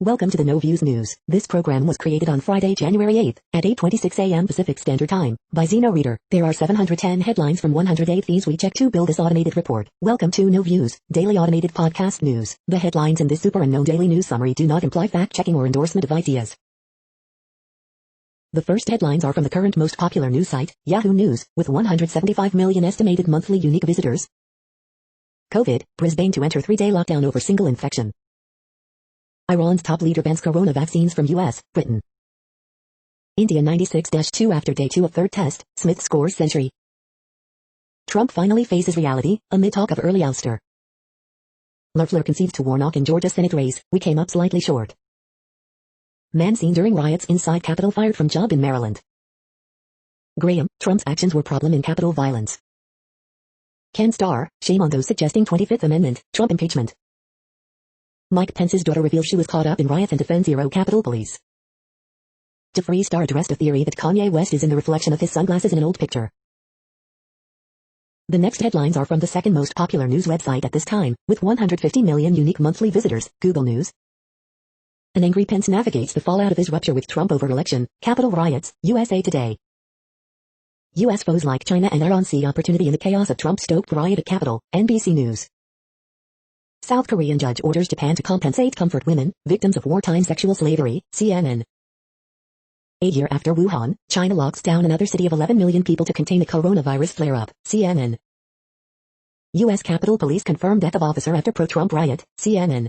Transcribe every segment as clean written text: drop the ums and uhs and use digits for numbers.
Welcome to the No Views News. This program was created on Friday, January 8th at 8:26 a.m. Pacific Standard Time by Zeno Reader. There are 710 headlines from 108 things we check to build this automated report. Welcome to No Views, daily automated podcast news. The headlines in this super unknown daily news summary do not imply fact-checking or endorsement of ideas. The first headlines are from the current most popular news site, Yahoo News, with 175 million estimated monthly unique visitors. COVID, Brisbane to enter 3-day lockdown over single infection. Iran's top leader bans corona vaccines from US, Britain. India 96-2 after day 2 of third test, Smith scores century. Trump finally faces reality, amid talk of early ouster. Loeffler concedes to Warnock in Georgia Senate race, we came up slightly short. Man seen during riots inside Capitol fired from job in Maryland. Graham, Trump's actions were problem in Capitol violence. Ken Starr, shame on those suggesting 25th Amendment, Trump impeachment. Mike Pence's daughter reveals she was caught up in riots and defends Zero Capitol Police. Jeffree Star addressed a theory that Kanye West is in the reflection of his sunglasses in an old picture. The next headlines are from the second most popular news website at this time, with 150 million unique monthly visitors, Google News. An angry Pence navigates the fallout of his rupture with Trump over election, Capitol riots, USA Today. U.S. foes like China and Iran see opportunity in the chaos of Trump-stoked riot at Capitol, NBC News. South Korean judge orders Japan to compensate comfort women, victims of wartime sexual slavery, CNN. A year after Wuhan, China locks down another city of 11 million people to contain a coronavirus flare-up, CNN. U.S. Capitol Police confirm death of officer after pro-Trump riot, CNN.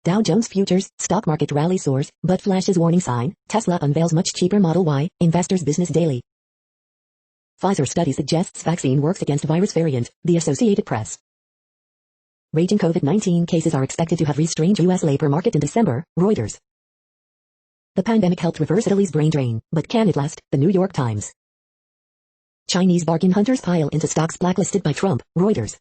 Dow Jones Futures, stock market rally soars, but flashes warning sign, Tesla unveils much cheaper Model Y, Investors Business Daily. Pfizer study suggests vaccine works against virus variant, the Associated Press. Raging COVID-19 cases are expected to have restrained U.S. labor market in December, Reuters. The pandemic helped reverse Italy's brain drain, but can it last? The New York Times. Chinese bargain hunters pile into stocks blacklisted by Trump, Reuters.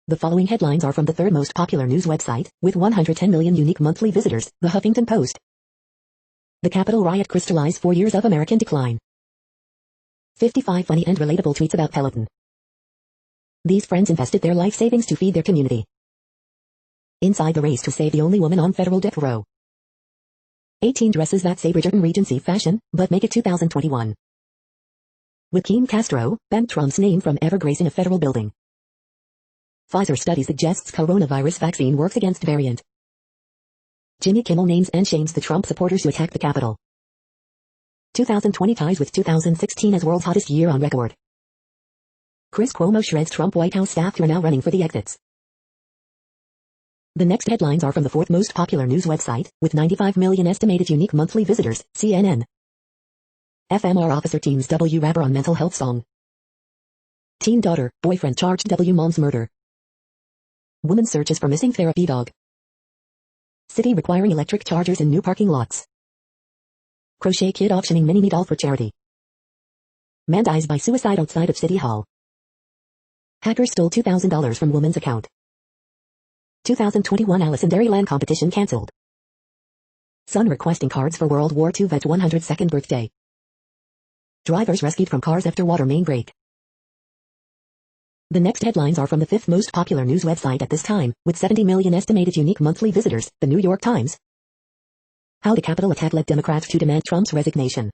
The following headlines are from the third most popular news website, with 110 million unique monthly visitors, The Huffington Post. The Capitol riot crystallized 4 years of American decline. 55 funny and relatable tweets about Peloton. These friends invested their life savings to feed their community. Inside the race to save the only woman on federal death row. 18 dresses that say Bridgerton Regency fashion, but make it 2021. Joaquin Castro, banned Trump's name from ever gracing a federal building. Pfizer study suggests coronavirus vaccine works against variant. Jimmy Kimmel names and shames the Trump supporters who attacked the Capitol. 2020 ties with 2016 as world's hottest year on record. Chris Cuomo shreds Trump White House staff who are now running for the exits. The next headlines are from the fourth most popular news website, with 95 million estimated unique monthly visitors, CNN. FMR officer teams W rapper on mental health song. Teen daughter, boyfriend charged W mom's murder. Woman searches for missing therapy dog. City requiring electric chargers in new parking lots. Crochet kid auctioning mini-me doll for charity. Man dies by suicide outside of City Hall. Hacker stole $2,000 from woman's account. 2021 Alice in Dairyland competition cancelled. Son requesting cards for World War II vet 102nd birthday. Drivers rescued from cars after water main break. The next headlines are from the fifth most popular news website at this time, with 70 million estimated unique monthly visitors, The New York Times. How the Capitol attack led Democrats to demand Trump's resignation.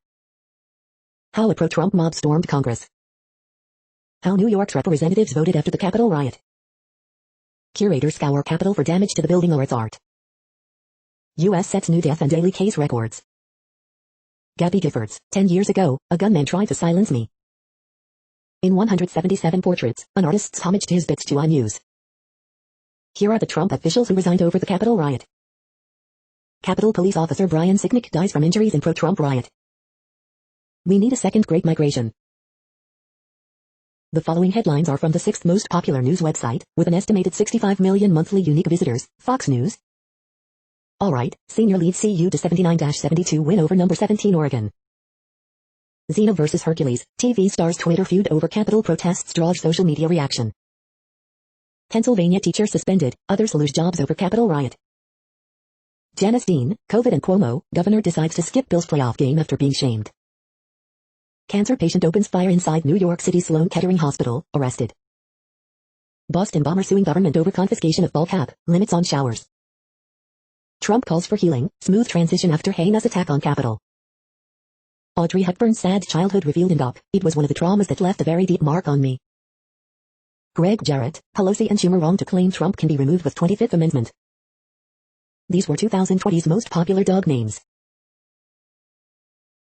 How a pro-Trump mob stormed Congress. How New York's representatives voted after the Capitol riot. Curators scour Capitol for damage to the building or its art. U.S. sets new death and daily case records. Gabby Giffords, 10 years ago, a gunman tried to silence me. In 177 portraits, an artist's homage to his bits to iNews. Here are the Trump officials who resigned over the Capitol riot. Capitol Police Officer Brian Sicknick dies from injuries in pro-Trump riot. We need a second Great Migration. The following headlines are from the sixth most popular news website, with an estimated 65 million monthly unique visitors, Fox News. Alright, senior lead CU to 79-72 win over number 17 Oregon. Xena vs. Hercules, TV stars Twitter feud over Capitol protests draws social media reaction. Pennsylvania teacher suspended, others lose jobs over Capitol riot. Janice Dean, COVID and Cuomo, governor decides to skip Bills playoff game after being shamed. Cancer patient opens fire inside New York City Sloan Kettering Hospital, arrested. Boston bomber suing government over confiscation of ball cap, limits on showers. Trump calls for healing, smooth transition after heinous attack on Capitol. Audrey Hepburn's sad childhood revealed in Doc. It was one of the traumas that left a very deep mark on me. Greg Jarrett, Pelosi and Schumer wrong to claim Trump can be removed with 25th Amendment. These were 2020's most popular dog names.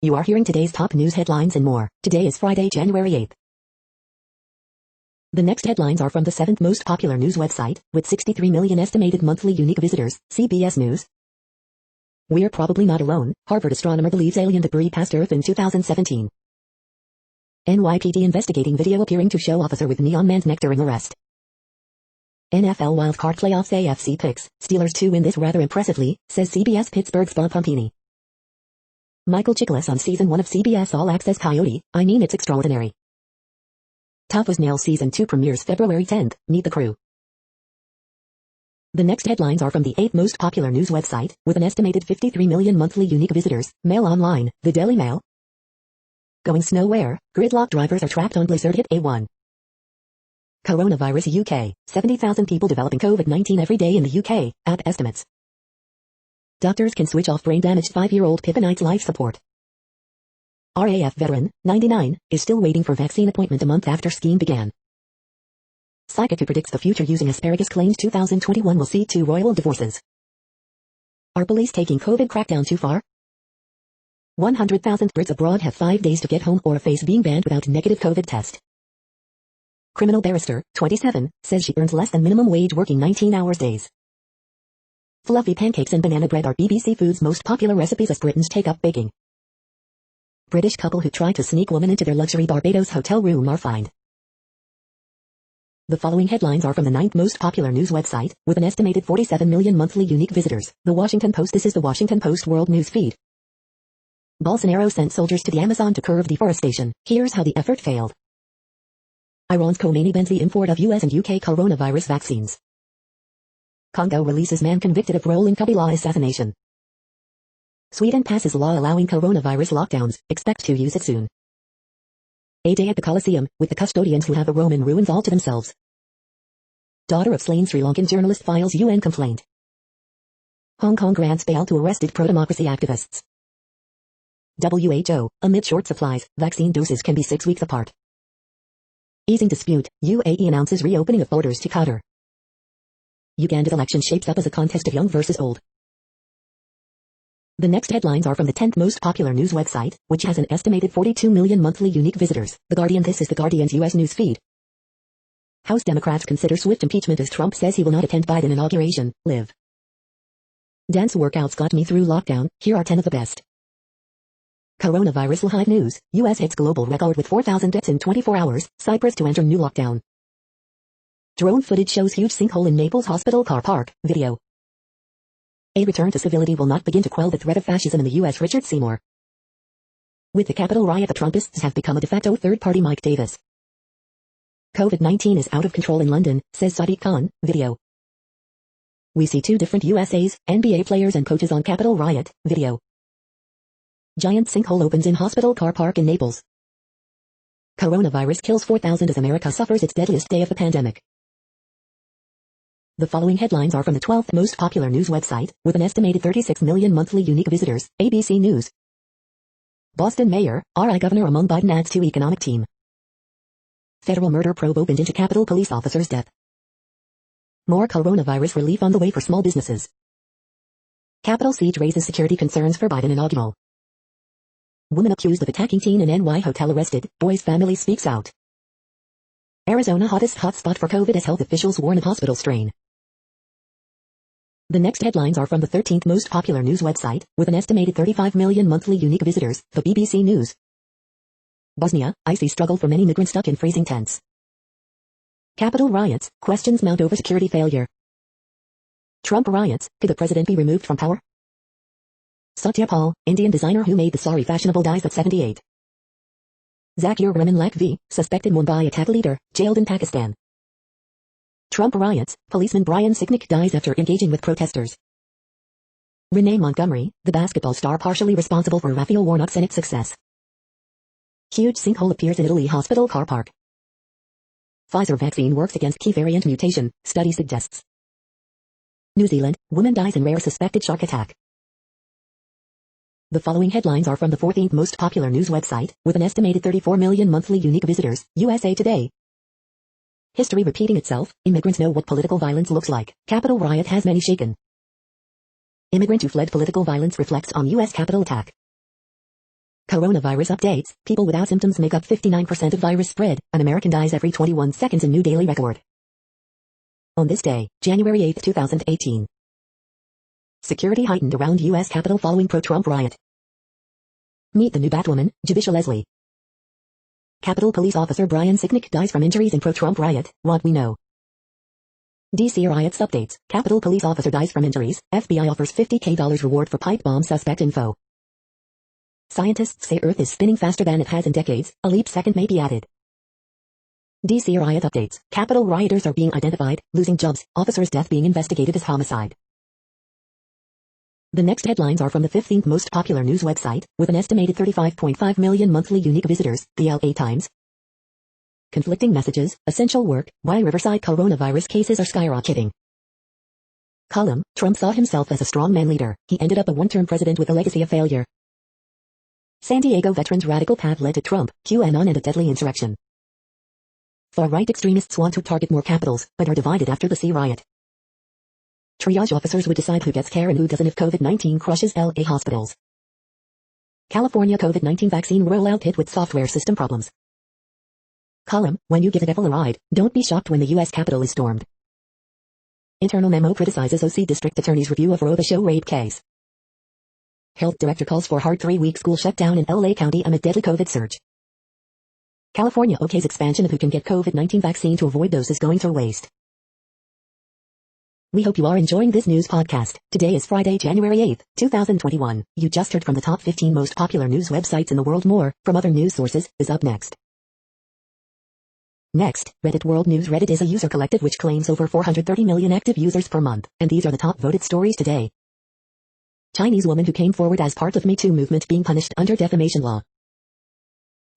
You are hearing today's top news headlines and more. Today is Friday, January 8th. The next headlines are from the 7th most popular news website, with 63 million estimated monthly unique visitors, CBS News. We're probably not alone. Harvard astronomer believes alien debris passed Earth in 2017. NYPD investigating video appearing to show officer with neon man's neck during arrest. NFL wildcard playoffs AFC picks, Steelers to win this rather impressively, says CBS Pittsburgh's Bob Pompini. Michael Chiklis on season 1 of CBS All Access Coyote, I mean it's extraordinary. Tough as Nails season 2 premieres February 10th, meet the crew. The next headlines are from the 8th most popular news website, with an estimated 53 million monthly unique visitors, Mail Online, the Daily Mail. Going snow where? Gridlock drivers are trapped on blizzard hit A1. Coronavirus UK, 70,000 people developing COVID-19 every day in the UK, app estimates. Doctors can switch off brain-damaged 5-year-old Pippinites life support. RAF veteran, 99, is still waiting for vaccine appointment a month after scheme began. Psychic who predicts the future using asparagus claims 2021 will see 2 royal divorces. Are police taking COVID crackdown too far? 100,000 Brits abroad have 5 days to get home or face being banned without negative COVID test. Criminal barrister, 27, says she earns less than minimum wage working 19-hour days. Fluffy pancakes and banana bread are BBC Food's most popular recipes as Britons take up baking. British couple who tried to sneak woman into their luxury Barbados hotel room are fined. The following headlines are from the 9th most popular news website, with an estimated 47 million monthly unique visitors, The Washington Post. This is the Washington Post World News Feed. Bolsonaro sent soldiers to the Amazon to curb deforestation. Here's how the effort failed. Iran's Khomeini bans the import of US and UK coronavirus vaccines. Congo releases man convicted of role in Kabila assassination. Sweden passes law allowing coronavirus lockdowns, expect to use it soon. A day at the Colosseum, with the custodians who have the Roman ruins all to themselves. Daughter of slain Sri Lankan journalist files UN complaint. Hong Kong grants bail to arrested pro-democracy activists. WHO, amid short supplies, vaccine doses can be 6 weeks apart. Easing dispute, UAE announces reopening of borders to Qatar. Uganda's election shapes up as a contest of young versus old. The next headlines are from the 10th most popular news website, which has an estimated 42 million monthly unique visitors, The Guardian. This is The Guardian's U.S. news feed. House Democrats consider swift impeachment as Trump says he will not attend Biden inauguration, live. Dance workouts got me through lockdown, here are 10 of the best. Coronavirus live news, U.S. hits global record with 4,000 deaths in 24 hours, Cyprus to enter new lockdown. Drone footage shows huge sinkhole in Naples hospital car park, video. A return to civility will not begin to quell the threat of fascism in the U.S. Richard Seymour. With the Capitol riot, the Trumpists have become a de facto third party. Mike Davis. COVID-19 is out of control in London, says Sadiq Khan, video. We see 2 different USA's, NBA players and coaches on Capitol riot, video. Giant sinkhole opens in hospital car park in Naples. Coronavirus kills 4,000 as America suffers its deadliest day of the pandemic. The following headlines are from the 12th most popular news website, with an estimated 36 million monthly unique visitors, ABC News. Boston Mayor, RI Governor among Biden adds to economic team. Federal murder probe opened into Capitol Police officer's death. More coronavirus relief on the way for small businesses. Capitol siege raises security concerns for Biden inaugural. Woman accused of attacking teen in NY hotel arrested, boy's family speaks out. Arizona hottest hotspot for COVID as health officials warn of hospital strain. The next headlines are from the 13th most popular news website, with an estimated 35 million monthly unique visitors, the BBC News. Bosnia, icy struggle for many migrants stuck in freezing tents. Capitol riots, questions mount over security failure. Trump riots, could the president be removed from power? Satya Paul, Indian designer who made the sari fashionable dies at 78. Zakir Rahman Lakvi, suspected Mumbai attack leader, jailed in Pakistan. Trump riots, policeman Brian Sicknick dies after engaging with protesters. Renee Montgomery, the basketball star partially responsible for Raphael Warnock's Senate success. Huge sinkhole appears in Italy hospital car park. Pfizer vaccine works against key variant mutation, study suggests. New Zealand, woman dies in rare suspected shark attack. The following headlines are from the 14th most popular news website, with an estimated 34 million monthly unique visitors, USA Today. History repeating itself, immigrants know what political violence looks like, Capitol riot has many shaken. Immigrant who fled political violence reflects on U.S. Capitol attack. Coronavirus updates, people without symptoms make up 59% of virus spread, an American dies every 21 seconds, a new daily record. On this day, January 8, 2018. Security heightened around U.S. Capitol following pro-Trump riot. Meet the new Batwoman, Javisha Leslie. Capitol Police Officer Brian Sicknick dies from injuries in pro-Trump riot, what we know. D.C. riots updates, Capitol Police Officer dies from injuries, FBI offers $50K reward for pipe bomb suspect info. Scientists say Earth is spinning faster than it has in decades, a leap second may be added. D.C. riot updates, Capitol rioters are being identified, losing jobs, officer's death being investigated as homicide. The next headlines are from the 15th most popular news website, with an estimated 35.5 million monthly unique visitors, the LA Times. Conflicting messages, essential work, why Riverside coronavirus cases are skyrocketing. Column, Trump saw himself as a strongman leader, he ended up a one-term president with a legacy of failure. San Diego veterans' radical path led to Trump, QAnon and a deadly insurrection. Far-right extremists want to target more capitals, but are divided after the Sea riot. Triage officers would decide who gets care and who doesn't if COVID-19 crushes LA hospitals. California COVID-19 vaccine rollout hit with software system problems. Column, when you give the devil a ride, don't be shocked when the U.S. Capitol is stormed. Internal memo criticizes OC District Attorney's review of Roe show rape case. Health Director calls for hard 3-week school shutdown in LA County amid deadly COVID surge. California okays expansion of who can get COVID-19 vaccine to avoid doses going to waste. We hope you are enjoying this news podcast. Today is Friday, January 8, 2021. You just heard from the top 15 most popular news websites in the world. More, from other news sources, is up next. Next, Reddit World News. Reddit is a user collective which claims over 430 million active users per month, and these are the top voted stories today. Chinese woman who came forward as part of Me Too movement being punished under defamation law.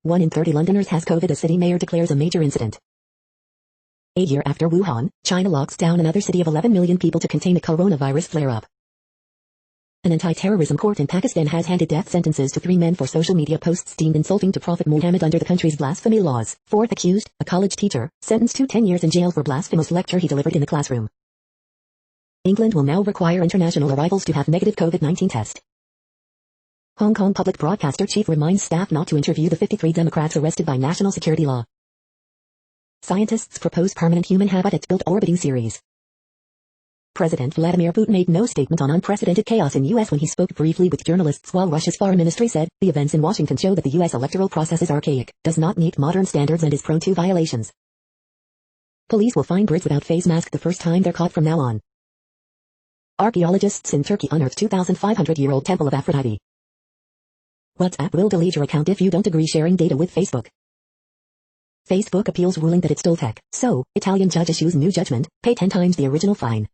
1 in 30 Londoners has COVID. A city mayor declares a major incident. A year after Wuhan, China locks down another city of 11 million people to contain a coronavirus flare-up. An anti-terrorism court in Pakistan has handed death sentences to 3 men for social media posts deemed insulting to Prophet Muhammad under the country's blasphemy laws. 4th accused, a college teacher, sentenced to 10 years in jail for blasphemous lecture he delivered in a classroom. England will now require international arrivals to have negative COVID-19 test. Hong Kong public broadcaster chief reminds staff not to interview the 53 Democrats arrested by national security law. Scientists propose permanent human habitat built orbiting series. President Vladimir Putin made no statement on unprecedented chaos in U.S. when he spoke briefly with journalists, while Russia's foreign ministry said, the events in Washington show that the U.S. electoral process is archaic, does not meet modern standards and is prone to violations. Police will find Brits without face mask the first time they're caught from now on. Archaeologists in Turkey unearthed 2,500-year-old Temple of Aphrodite. WhatsApp will delete your account if you don't agree sharing data with Facebook. Facebook appeals ruling that it stole tech, so, Italian judge issues new judgment, pay 10 times the original fine.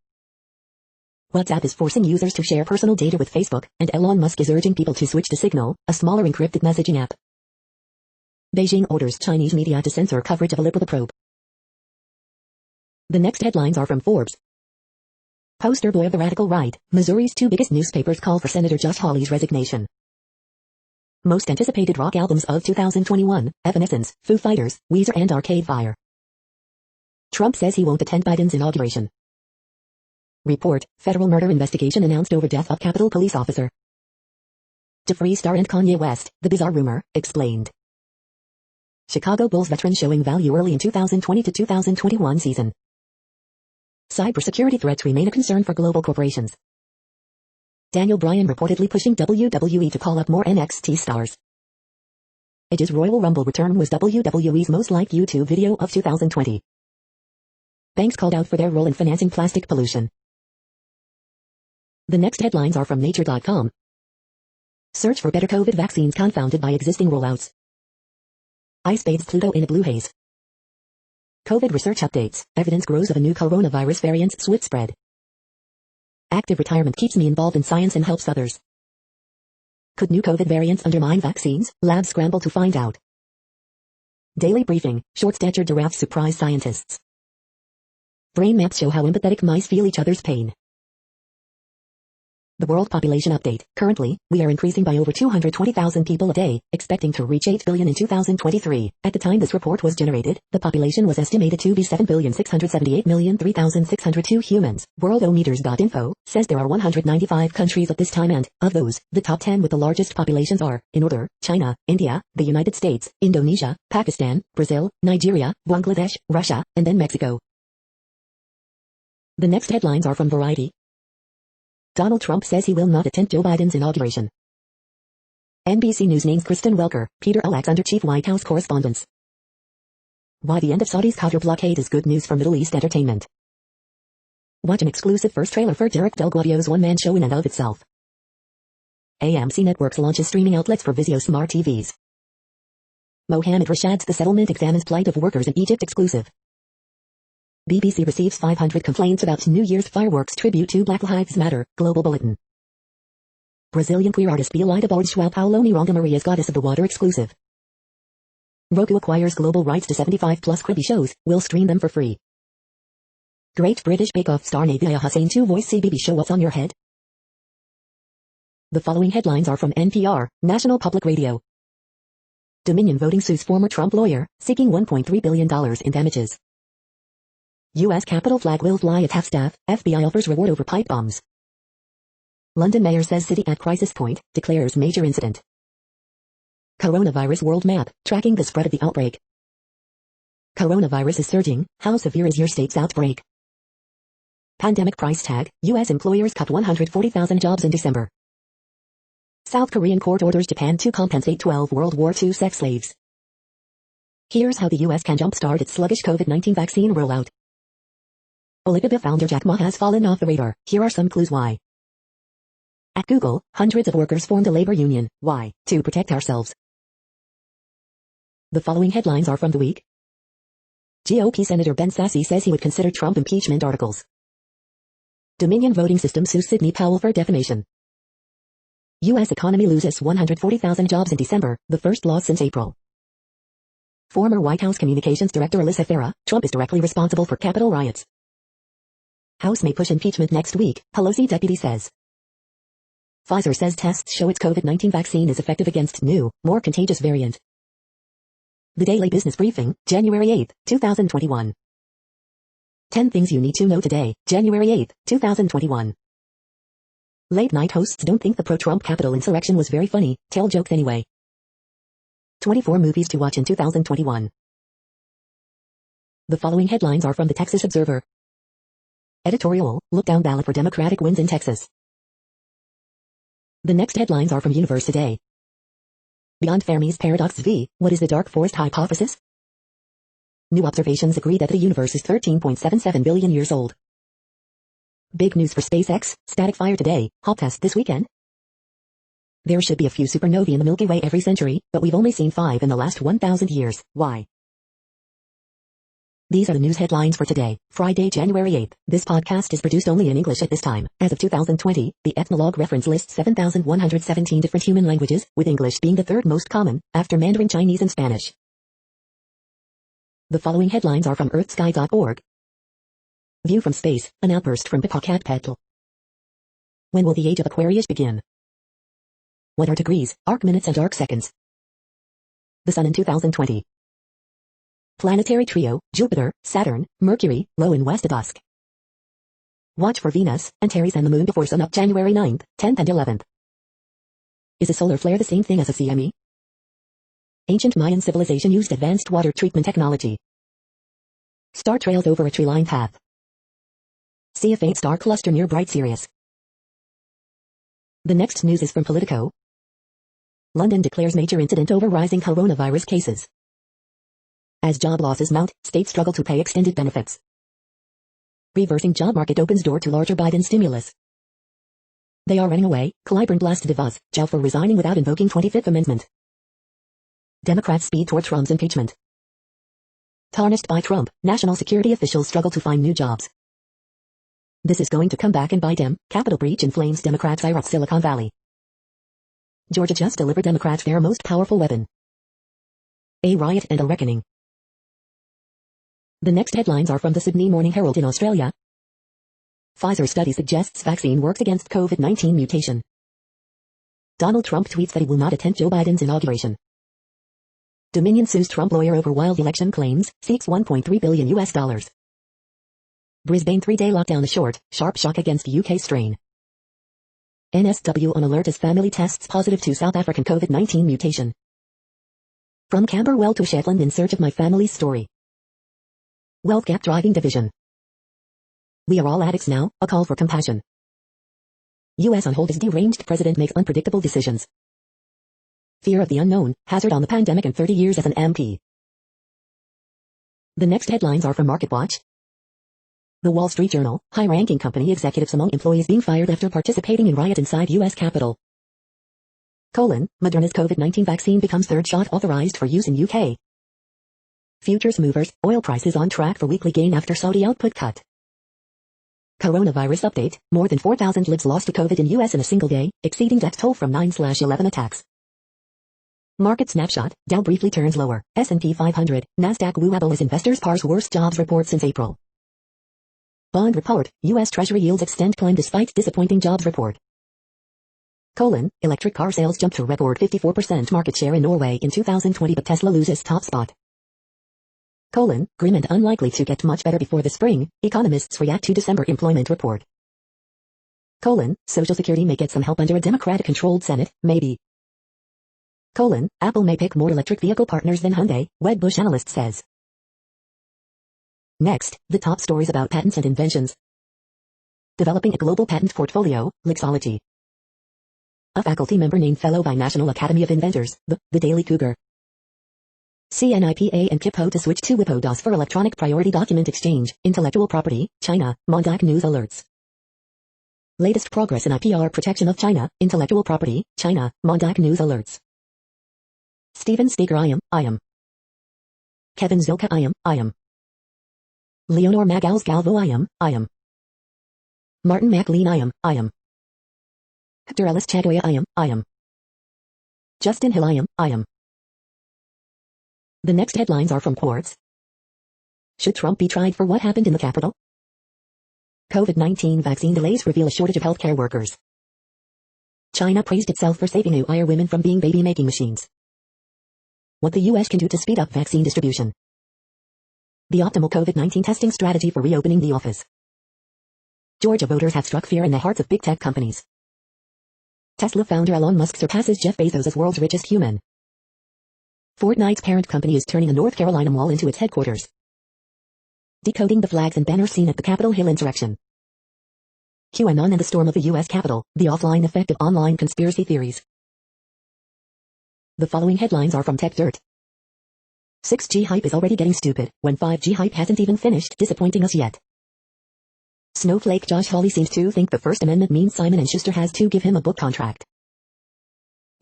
WhatsApp is forcing users to share personal data with Facebook, and Elon Musk is urging people to switch to Signal, a smaller encrypted messaging app. Beijing orders Chinese media to censor coverage of a liberal probe. The next headlines are from Forbes. Poster boy of the radical right, Missouri's 2 biggest newspapers call for Senator Josh Hawley's resignation. Most anticipated rock albums of 2021, Evanescence, Foo Fighters, Weezer and Arcade Fire. Trump says he won't attend Biden's inauguration. Report, federal murder investigation announced over death of Capitol Police officer. To Free Star and Kanye West, the bizarre rumor, explained. Chicago Bulls veteran showing value early in 2020 to 2021 season. Cybersecurity threats remain a concern for global corporations. Daniel Bryan reportedly pushing WWE to call up more NXT stars. Edge's Royal Rumble return was WWE's most liked YouTube video of 2020. Banks called out for their role in financing plastic pollution. The next headlines are from Nature.com. Search for better COVID vaccines confounded by existing rollouts. Ice bathes Pluto in a blue haze. COVID research updates. Evidence grows of a new coronavirus variant's swift spread. Active retirement keeps me involved in science and helps others. Could new COVID variants undermine vaccines? Labs scramble to find out. Daily briefing. Short-statured giraffes surprise scientists. Brain maps show how empathetic mice feel each other's pain. The world population update. Currently, we are increasing by over 220,000 people a day, expecting to reach 8 billion in 2023. At the time this report was generated, the population was estimated to be 7,678,003,602 humans. Worldometers.info says there are 195 countries at this time and, of those, the top 10 with the largest populations are, in order, China, India, the United States, Indonesia, Pakistan, Brazil, Nigeria, Bangladesh, Russia, and then Mexico. The next headlines are from Variety. Donald Trump says he will not attend Joe Biden's inauguration. NBC News names Kristen Welker, Peter Ulacks under chief White House correspondents. Why the end of Saudi's Qatar blockade is good news for Middle East entertainment. Watch an exclusive first trailer for Derek Del Guavio's one-man show in and of itself. AMC Networks launches streaming outlets for Vizio Smart TVs. Mohammed Rashad's The Settlement examines plight of workers in Egypt exclusive. BBC receives 500 complaints about New Year's fireworks tribute to Black Lives Matter, Global Bulletin. Brazilian queer artist Bielida boards João Paulo Miranda Maria's Goddess of the Water exclusive. Roku acquires global rights to 75-plus Quibi shows, will stream them for free. Great British Bake Off star Nabila Hussain to voice CBB show What's on Your Head? The following headlines are from NPR, National Public Radio. Dominion voting sues former Trump lawyer, seeking $1.3 billion in damages. U.S. Capitol flag will fly at half-staff, FBI offers reward over pipe bombs. London mayor says city at crisis point, declares major incident. Coronavirus world map, tracking the spread of the outbreak. Coronavirus is surging, how severe is your state's outbreak? Pandemic price tag, U.S. employers cut 140,000 jobs in December. South Korean court orders Japan to compensate 12 World War II sex slaves. Here's how the U.S. can jumpstart its sluggish COVID-19 vaccine rollout. Alibaba founder Jack Ma has fallen off the radar. Here are some clues why. At Google, hundreds of workers formed a labor union. Why? To protect ourselves. The following headlines are from the week. GOP Senator Ben Sasse says he would consider Trump impeachment articles. Dominion voting system sues Sidney Powell for defamation. U.S. economy loses 140,000 jobs in December, the first loss since April. Former White House Communications Director Alyssa Farah, Trump is directly responsible for Capitol riots. House may push impeachment next week, Pelosi deputy says. Pfizer says tests show its COVID-19 vaccine is effective against new, more contagious variant. The Daily Business Briefing, January 8, 2021. 10 things you need to know today, January 8, 2021. Late-night hosts don't think the pro-Trump Capitol insurrection was very funny, tell jokes anyway. 24 movies to watch in 2021. The following headlines are from the Texas Observer. Editorial, look-down ballot for Democratic wins in Texas. The next headlines are from Universe Today. Beyond Fermi's Paradox V, what is the dark forest hypothesis? New observations agree that the universe is 13.77 billion years old. Big news for SpaceX, static fire today, hop test this weekend. There should be a few supernovae in the Milky Way every century, but we've only seen 5 in the last 1,000 years. Why? These are the news headlines for today, Friday, January 8th. This podcast is produced only in English at this time. As of 2020, the Ethnologue reference lists 7,117 different human languages, with English being the third most common, after Mandarin Chinese and Spanish. The following headlines are from earthsky.org. View from space, an outburst from Popocatépetl. When will the age of Aquarius begin? What are degrees, arc minutes and arc seconds? The Sun in 2020. Planetary trio, Jupiter, Saturn, Mercury, low in west at dusk. Watch for Venus, Antares and the Moon before sunup January 9th, 10th and 11th. Is a solar flare the same thing as a CME? Ancient Mayan civilization used advanced water treatment technology. Star trails over a tree-lined path. See a faint star cluster near bright Sirius. The next news is from Politico. London declares major incident over rising coronavirus cases. As job losses mount, states struggle to pay extended benefits. Reversing job market opens door to larger Biden stimulus. They are running away, Clyburn blasted DeVos, Zhao for resigning without invoking 25th Amendment. Democrats speed toward Trump's impeachment. Tarnished by Trump, national security officials struggle to find new jobs. This is going to come back and bite them. Capitol breach inflames Democrats' ire at Silicon Valley. Georgia just delivered Democrats their most powerful weapon. A riot and a reckoning. The next headlines are from the Sydney Morning Herald in Australia. Pfizer study suggests vaccine works against COVID-19 mutation. Donald Trump tweets that he will not attend Joe Biden's inauguration. Dominion sues Trump lawyer over wild election claims, seeks $1.3 billion US. Brisbane 3-day lockdown a sharp shock against UK strain. NSW on alert as family tests positive to South African COVID-19 mutation. From Camberwell to Shetland in search of my family's story. Wealth gap driving division. We are all addicts now, a call for compassion. US on hold as deranged president makes unpredictable decisions. Fear of the unknown, hazard on the pandemic and 30 years as an MP. The next headlines are from MarketWatch. The Wall Street Journal, high-ranking company executives among employees being fired after participating in riot inside U.S. Capitol. Moderna's COVID-19 vaccine becomes third shot authorized for use in UK. Futures movers, oil prices on track for weekly gain after Saudi output cut. Coronavirus update, more than 4,000 lives lost to COVID in U.S. in a single day, exceeding death toll from 9/11 attacks. Market snapshot, Dow briefly turns lower, S&P 500, Nasdaq wobble as investors parse worst jobs report since April. Bond report, U.S. Treasury yields extend climb despite disappointing jobs report. Electric car sales jump to record 54% market share in Norway in 2020 but Tesla loses top spot. Grim and unlikely to get much better before the spring, economists react to December employment report. Social Security may get some help under a Democratic-controlled Senate, maybe. Apple may pick more electric vehicle partners than Hyundai, Wedbush analyst says. Next, the top stories about patents and inventions. Developing a global patent portfolio, Lexology. A faculty member named Fellow by National Academy of Inventors, the Daily Cougar. CNIPA and KIPO to switch to WIPO-DOS for electronic priority document exchange, intellectual property, China, Mondac News alerts. Latest progress in IPR protection of China, intellectual property, China, Mondac News alerts. Steven Staker I am. Kevin Zilka I am. Leonor Magals Galvo I am. Martin McLean I am. Hector Ellis Chagoya I am. Justin Hill I am. The next headlines are from Quartz. Should Trump be tried for what happened in the Capitol? COVID-19 vaccine delays reveal a shortage of healthcare workers. China praised itself for saving Uyghur women from being baby-making machines. What the U.S. can do to speed up vaccine distribution. The optimal COVID-19 testing strategy for reopening the office. Georgia voters have struck fear in the hearts of big tech companies. Tesla founder Elon Musk surpasses Jeff Bezos as world's richest human. Fortnite's parent company is turning a North Carolina mall into its headquarters. Decoding the flags and banners seen at the Capitol Hill insurrection. QAnon and the storm of the U.S. Capitol, the offline effect of online conspiracy theories. The following headlines are from TechDirt. 6G hype is already getting stupid, when 5G hype hasn't even finished disappointing us yet. Snowflake Josh Hawley seems to think the First Amendment means Simon & Schuster has to give him a book contract.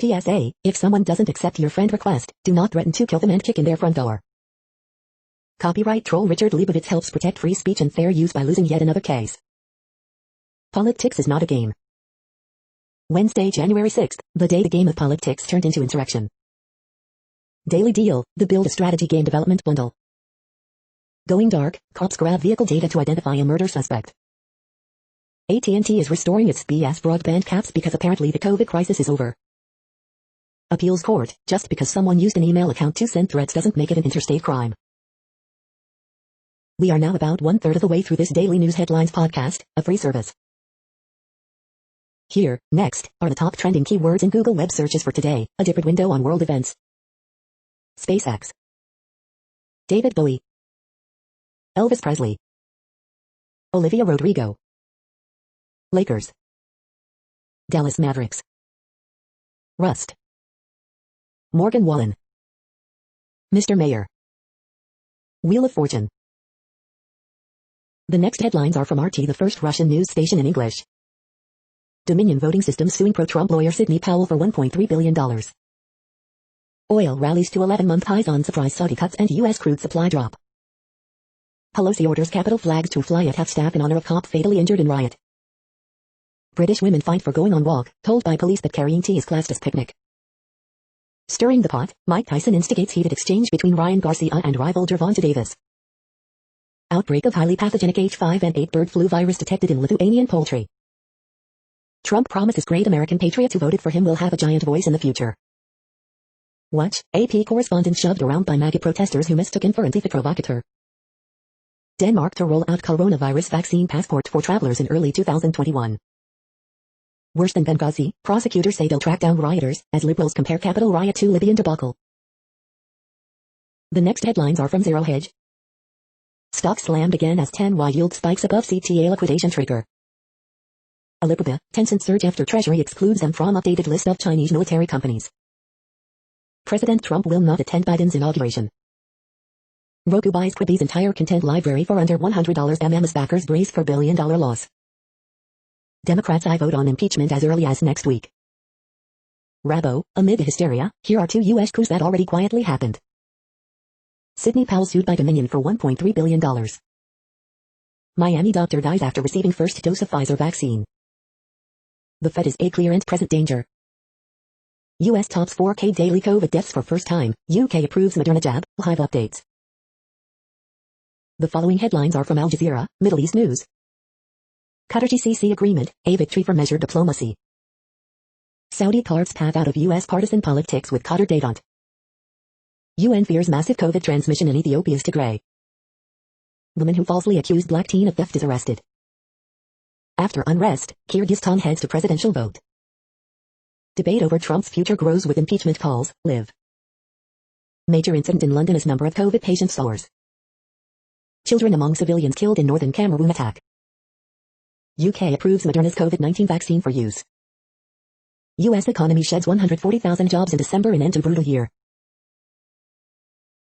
PSA, if someone doesn't accept your friend request, do not threaten to kill them and kick in their front door. Copyright troll Richard Leibovitz helps protect free speech and fair use by losing yet another case. Politics is not a game. Wednesday, January 6th, the day the game of politics turned into insurrection. Daily Deal, the Build a Strategy game development bundle. Going dark, cops grab vehicle data to identify a murder suspect. AT&T is restoring its BS broadband caps because apparently the COVID crisis is over. Appeals court, just because someone used an email account to send threats doesn't make it an interstate crime. We are now about 1/3 of the way through this daily news headlines podcast, a free service. Here, next, are the top trending keywords in Google web searches for today, a different window on world events. SpaceX. David Bowie. Elvis Presley. Olivia Rodrigo. Lakers. Dallas Mavericks. Rust. Morgan Wallen. Mr. Mayor. Wheel of Fortune. The next headlines are from RT, the first Russian news station in English. Dominion voting system suing pro-Trump lawyer Sidney Powell for $1.3 billion. Oil rallies to 11-month highs on surprise Saudi cuts and U.S. crude supply drop. Pelosi orders Capitol flags to fly at half-staff in honor of cop fatally injured in riot. British women fight for going on walk, told by police that carrying tea is classed as picnic. Stirring the pot, Mike Tyson instigates heated exchange between Ryan Garcia and rival Gervonta Davis. Outbreak of highly pathogenic H5N8 bird flu virus detected in Lithuanian poultry. Trump promises great American patriots who voted for him will have a giant voice in the future. Watch, AP correspondent shoved around by MAGA protesters who mistook him for Antifa provocateur. Denmark to roll out coronavirus vaccine passport for travelers in early 2021. Worse than Benghazi, prosecutors say they'll track down rioters, as liberals compare Capitol riot to Libyan debacle. The next headlines are from Zero Hedge. Stock slammed again as 10Y yield spikes above CTA liquidation trigger. Alibaba, Tencent surge after Treasury excludes them from updated list of Chinese military companies. President Trump will not attend Biden's inauguration. Roku buys Quibi's entire content library for under $100. MM's backers brace for billion-dollar loss. Democrats I vote on impeachment as early as next week. Rabo, amid the hysteria, here are 2 U.S. coups that already quietly happened. Sidney Powell sued by Dominion for $1.3 billion. Miami doctor dies after receiving first dose of Pfizer vaccine. The Fed is a clear and present danger. U.S. tops 4K daily COVID deaths for first time. UK approves Moderna jab. Hive updates. The following headlines are from Al Jazeera, Middle East News. Qatar GCC agreement, a victory for measured diplomacy. Saudi carves path out of U.S. partisan politics with Qatar détente. UN fears massive COVID transmission in Ethiopia's Tigray. Woman who falsely accused black teen of theft is arrested. After unrest, Kyrgyzstan heads to presidential vote. Debate over Trump's future grows with impeachment calls, live. Major incident in London as number of COVID patients soars. Children among civilians killed in northern Cameroon attack. UK approves Moderna's COVID-19 vaccine for use. US economy sheds 140,000 jobs in December in end to brutal year.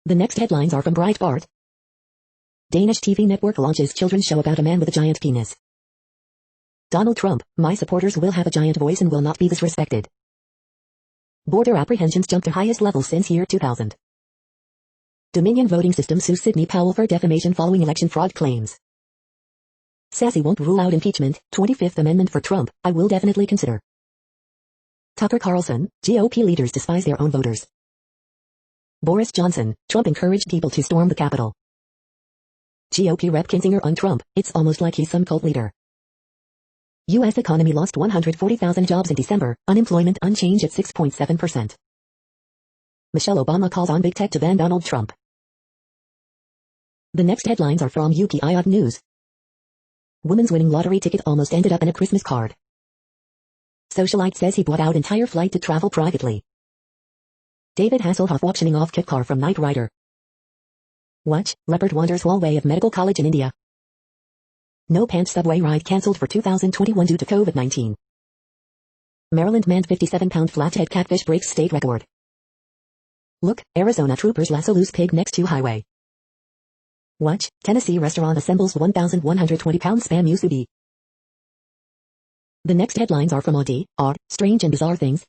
The next headlines are from Breitbart. Danish TV network launches children's show about a man with a giant penis. Donald Trump, my supporters will have a giant voice and will not be disrespected. Border apprehensions jump to highest level since year 2000. Dominion voting system sues Sidney Powell for defamation following election fraud claims. Sassy won't rule out impeachment, 25th Amendment for Trump, I will definitely consider. Tucker Carlson, GOP leaders despise their own voters. Boris Johnson, Trump encouraged people to storm the Capitol. GOP rep Kinzinger on Trump, it's almost like he's some cult leader. U.S. economy lost 140,000 jobs in December, unemployment unchanged at 6.7%. Michelle Obama calls on big tech to ban Donald Trump. The next headlines are from UTC.mp4 News. Woman's winning lottery ticket almost ended up in a Christmas card. Socialite says he bought out entire flight to travel privately. David Hasselhoff auctioning off kit car from Knight Rider. Watch, leopard wanders hallway of medical college in India. No pants subway ride cancelled for 2021 due to COVID-19. Maryland man 57-pound flathead catfish breaks state record. Look, Arizona troopers lasso loose pig next to highway. Watch, Tennessee restaurant assembles 1,120-pound spam musubi. The next headlines are from odd, strange and bizarre things.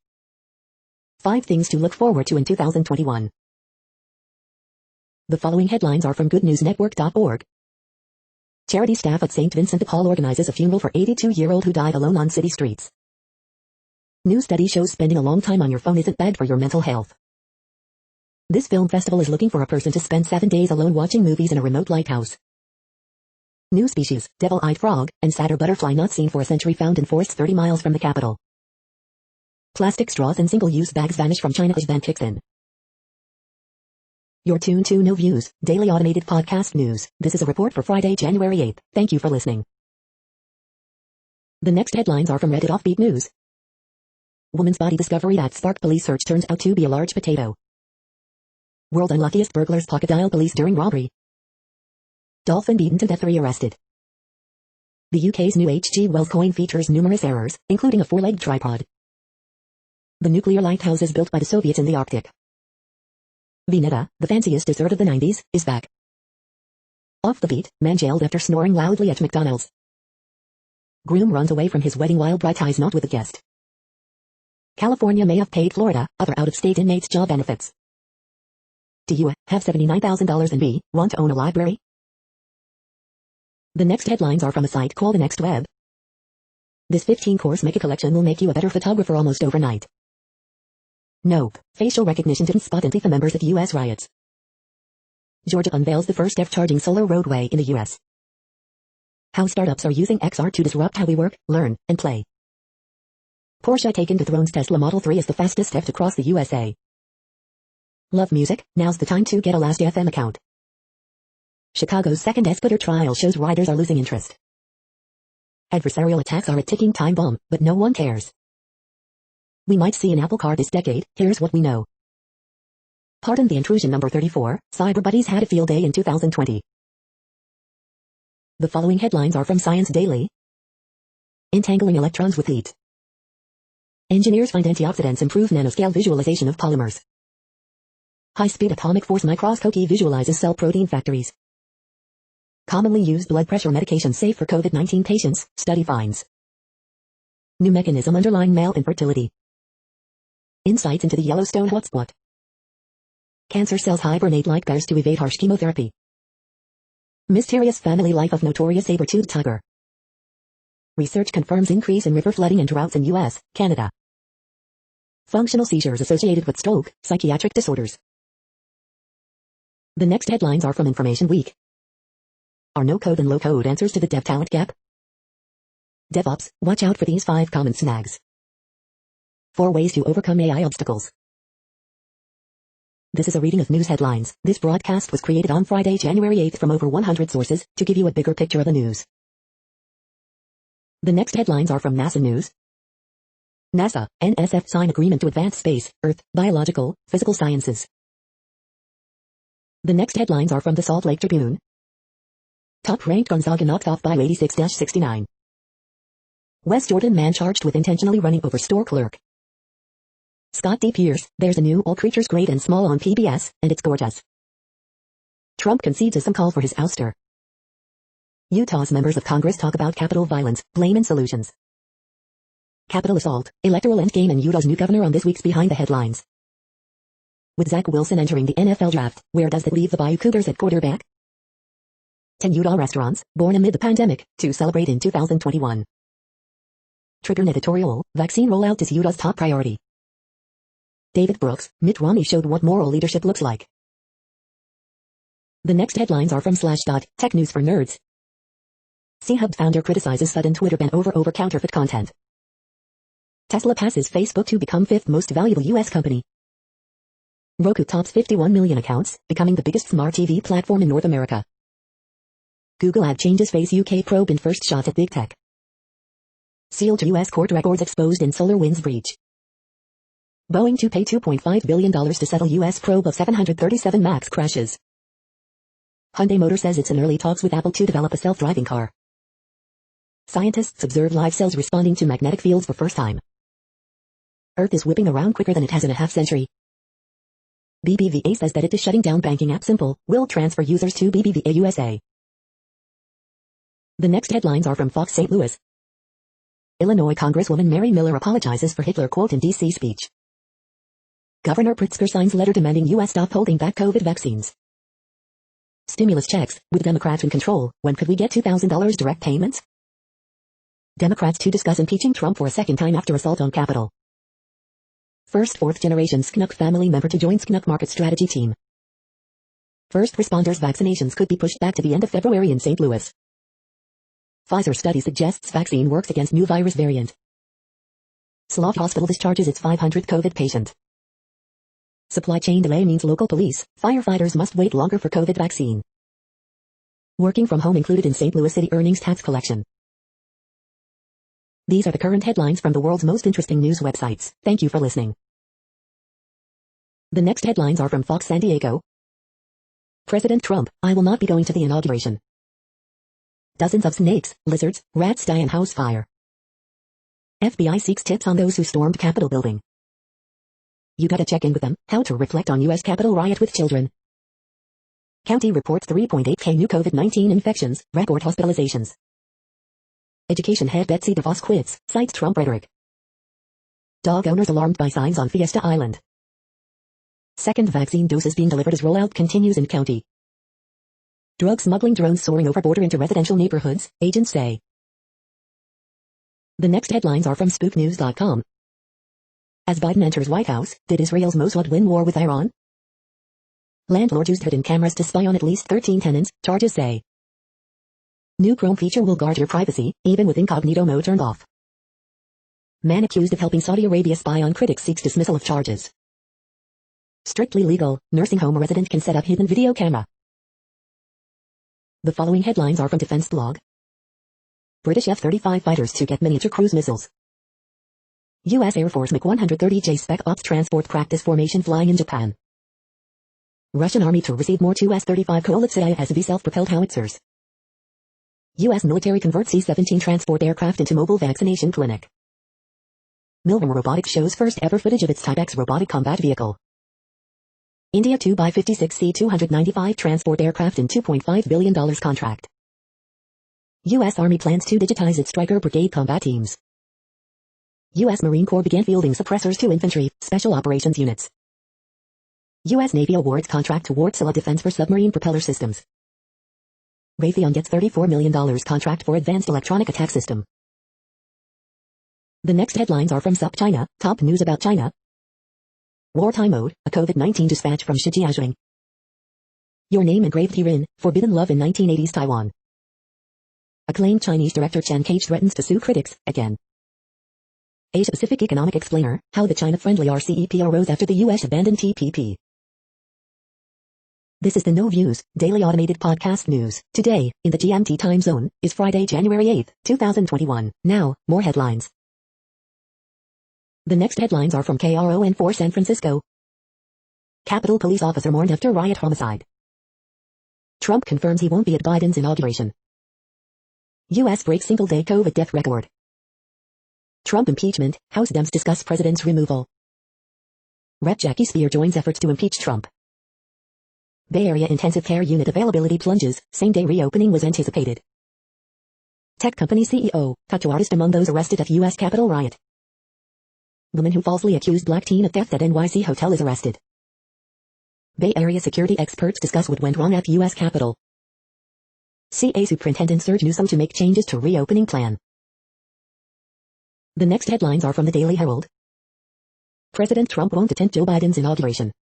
5 things to look forward to in 2021. The following headlines are from goodnewsnetwork.org. Charity staff at St. Vincent de Paul organizes a funeral for 82-year-old who died alone on city streets. New study shows spending a long time on your phone isn't bad for your mental health. This film festival is looking for a person to spend 7 days alone watching movies in a remote lighthouse. New species, devil-eyed frog, and satyr butterfly not seen for a century found in forests 30 miles from the capital. Plastic straws and single-use bags vanish from China as ban kicks in. You're tuned to No Views, daily automated podcast news. This is a report for Friday, January 8th. Thank you for listening. The next headlines are from Reddit Offbeat News. Woman's body discovery that sparked police search turns out to be a large potato. World unluckiest burglars pocket dial police during robbery. Dolphin beaten to death, 3 arrested. The UK's new H.G. Wells coin features numerous errors, including a 4-legged tripod. The nuclear lighthouse is built by the Soviets in the Arctic. Veneta, the fanciest dessert of the 90s, is back. Off the beat, man jailed after snoring loudly at McDonald's. Groom runs away from his wedding while bride ties knot with a guest. California may have paid Florida, other out-of-state inmates job benefits. Do you have $79,000 and want to own a library? The next headlines are from a site called The Next Web. This 15-course Mickey collection will make you a better photographer almost overnight. Nope, facial recognition didn't spot Antifa members at U.S. riots. Georgia unveils the first self-charging solar roadway in the U.S. How startups are using XR to disrupt how we work, learn, and play. Porsche taken dethrones Tesla Model 3 as the fastest to cross the USA. Love music? Now's the time to get a Last.fm account. Chicago's second escalator trial shows riders are losing interest. Adversarial attacks are a ticking time bomb, but no one cares. We might see an Apple car this decade, here's what we know. Pardon the intrusion number 34, Cyber Buddies had a field day in 2020. The following headlines are from Science Daily. Entangling electrons with heat. Engineers find antioxidants improve nanoscale visualization of polymers. High-speed atomic force microscopy visualizes cell protein factories. Commonly used blood pressure medication safe for COVID-19 patients, study finds. New mechanism underlying male infertility. Insights into the Yellowstone hotspot. Cancer cells hibernate like bears to evade harsh chemotherapy. Mysterious family life of notorious saber-toothed tiger. Research confirms increase in river flooding and droughts in U.S., Canada. Functional seizures associated with stroke, psychiatric disorders. The next headlines are from Information Week. Are no-code and low-code answers to the dev talent gap? DevOps, watch out for these 5 common snags. 4 ways to overcome AI obstacles. This is a reading of news headlines. This broadcast was created on Friday, January 8th from over 100 sources to give you a bigger picture of the news. The next headlines are from NASA News. NASA, NSF sign agreement to advance space, Earth, biological, physical sciences. The next headlines are from the Salt Lake Tribune. Top-ranked Gonzaga knocked off by 86-69. West Jordan man charged with intentionally running over store clerk. Scott D. Pierce, there's a new All Creatures Great and Small on PBS, and it's gorgeous. Trump concedes as some call for his ouster. Utah's members of Congress talk about Capitol violence, blame and solutions. Capitol assault, electoral endgame and Utah's new governor on this week's Behind the Headlines. With Zach Wilson entering the NFL draft, where does that leave the Bayou Cougars at quarterback? 10 Utah restaurants, born amid the pandemic, to celebrate in 2021. Tribune editorial, vaccine rollout is Utah's top priority. David Brooks, Mitt Romney showed what moral leadership looks like. The next headlines are from Slashdot, Tech News for Nerds. C-Hub founder criticizes sudden Twitter ban over counterfeit content. Tesla passes Facebook to become 5th most valuable U.S. company. Roku tops 51 million accounts, becoming the biggest smart TV platform in North America. Google ad changes face UK probe in first shot at big tech. Sealed U.S. court records exposed in SolarWinds breach. Boeing to pay $2.5 billion to settle U.S. probe of 737 MAX crashes. Hyundai Motor says it's in early talks with Apple to develop a self-driving car. Scientists observe live cells responding to magnetic fields for first time. Earth is whipping around quicker than it has in a half-century. BBVA says that it is shutting down banking app Simple, will transfer users to BBVA USA. The next headlines are from Fox St. Louis. Illinois Congresswoman Mary Miller apologizes for Hitler quote in D.C. speech. Governor Pritzker signs letter demanding U.S. stop holding back COVID vaccines. Stimulus checks, with Democrats in control, when could we get $2,000 direct payments? Democrats to discuss impeaching Trump for a second time after assault on Capitol. First fourth-generation Sknuk family member to join Sknuk market strategy team. First responders vaccinations could be pushed back to the end of February in St. Louis. Pfizer study suggests vaccine works against new virus variant. Slough Hospital discharges its 500th COVID patient. Supply chain delay means local police, firefighters must wait longer for COVID vaccine. Working from home included in St. Louis City earnings tax collection. These are the current headlines from the world's most interesting news websites. Thank you for listening. The next headlines are from Fox San Diego. President Trump, I will not be going to the inauguration. Dozens of snakes, lizards, rats die in house fire. FBI seeks tips on those who stormed Capitol building. You gotta check in with them, how to reflect on U.S. Capitol riot with children. County reports 3.8K new COVID-19 infections, record hospitalizations. Education head Betsy DeVos quits, cites Trump rhetoric. Dog owners alarmed by signs on Fiesta Island. Second vaccine doses being delivered as rollout continues in county. Drug smuggling drones soaring over border into residential neighborhoods, agents say. The next headlines are from spooknews.com. As Biden enters White House, did Israel's Mossad win war with Iran? Landlord used hidden cameras to spy on at least 13 tenants, charges say. New Chrome feature will guard your privacy, even with incognito mode turned off. Man accused of helping Saudi Arabia spy on critics seeks dismissal of charges. Strictly legal, nursing home resident can set up hidden video camera. The following headlines are from Defense Blog. British F-35 fighters to get miniature cruise missiles. U.S. Air Force MiG-130J Spec Ops Transport Practice Formation flying in Japan. Russian Army to receive more Tu-35 Koalitsia SV self-propelled howitzers. U.S. military converts C-17 transport aircraft into mobile vaccination clinic. Milgram Robotics shows first ever footage of its Type X robotic combat vehicle. India 2x56 C-295 transport aircraft in $2.5 billion contract. U.S. Army plans to digitize its Stryker Brigade combat teams. U.S. Marine Corps began fielding suppressors to infantry, special operations units. U.S. Navy awards contract to Wärtsilä Defense for submarine propeller systems. Raytheon gets $34 million contract for advanced electronic attack system. The next headlines are from SupChina, top news about China. Wartime mode, a COVID-19 dispatch from Shi Jiazhuang. Your name engraved herein, forbidden love in 1980s Taiwan. Acclaimed Chinese director Chen Cage threatens to sue critics, again. Asia-Pacific Economic Explainer, how the China-friendly RCEP arose after the U.S. abandoned TPP. This is the No Views, daily automated podcast news. Today, in the GMT time zone, is Friday, January 8, 2021. Now, more headlines. The next headlines are from KRON4 San Francisco. Capitol Police officer mourned after riot homicide. Trump confirms he won't be at Biden's inauguration. U.S. breaks single-day COVID death record. Trump impeachment, House Dems discuss president's removal. Rep. Jackie Speier joins efforts to impeach Trump. Bay Area intensive care unit availability plunges, same-day reopening was anticipated. Tech company CEO, tattoo artist among those arrested at U.S. Capitol riot. Woman who falsely accused black teen of theft at NYC hotel is arrested. Bay Area security experts discuss what went wrong at U.S. Capitol. CA Superintendent Serge Newsom to make changes to reopening plan. The next headlines are from the Daily Herald. President Trump won't attend Joe Biden's inauguration.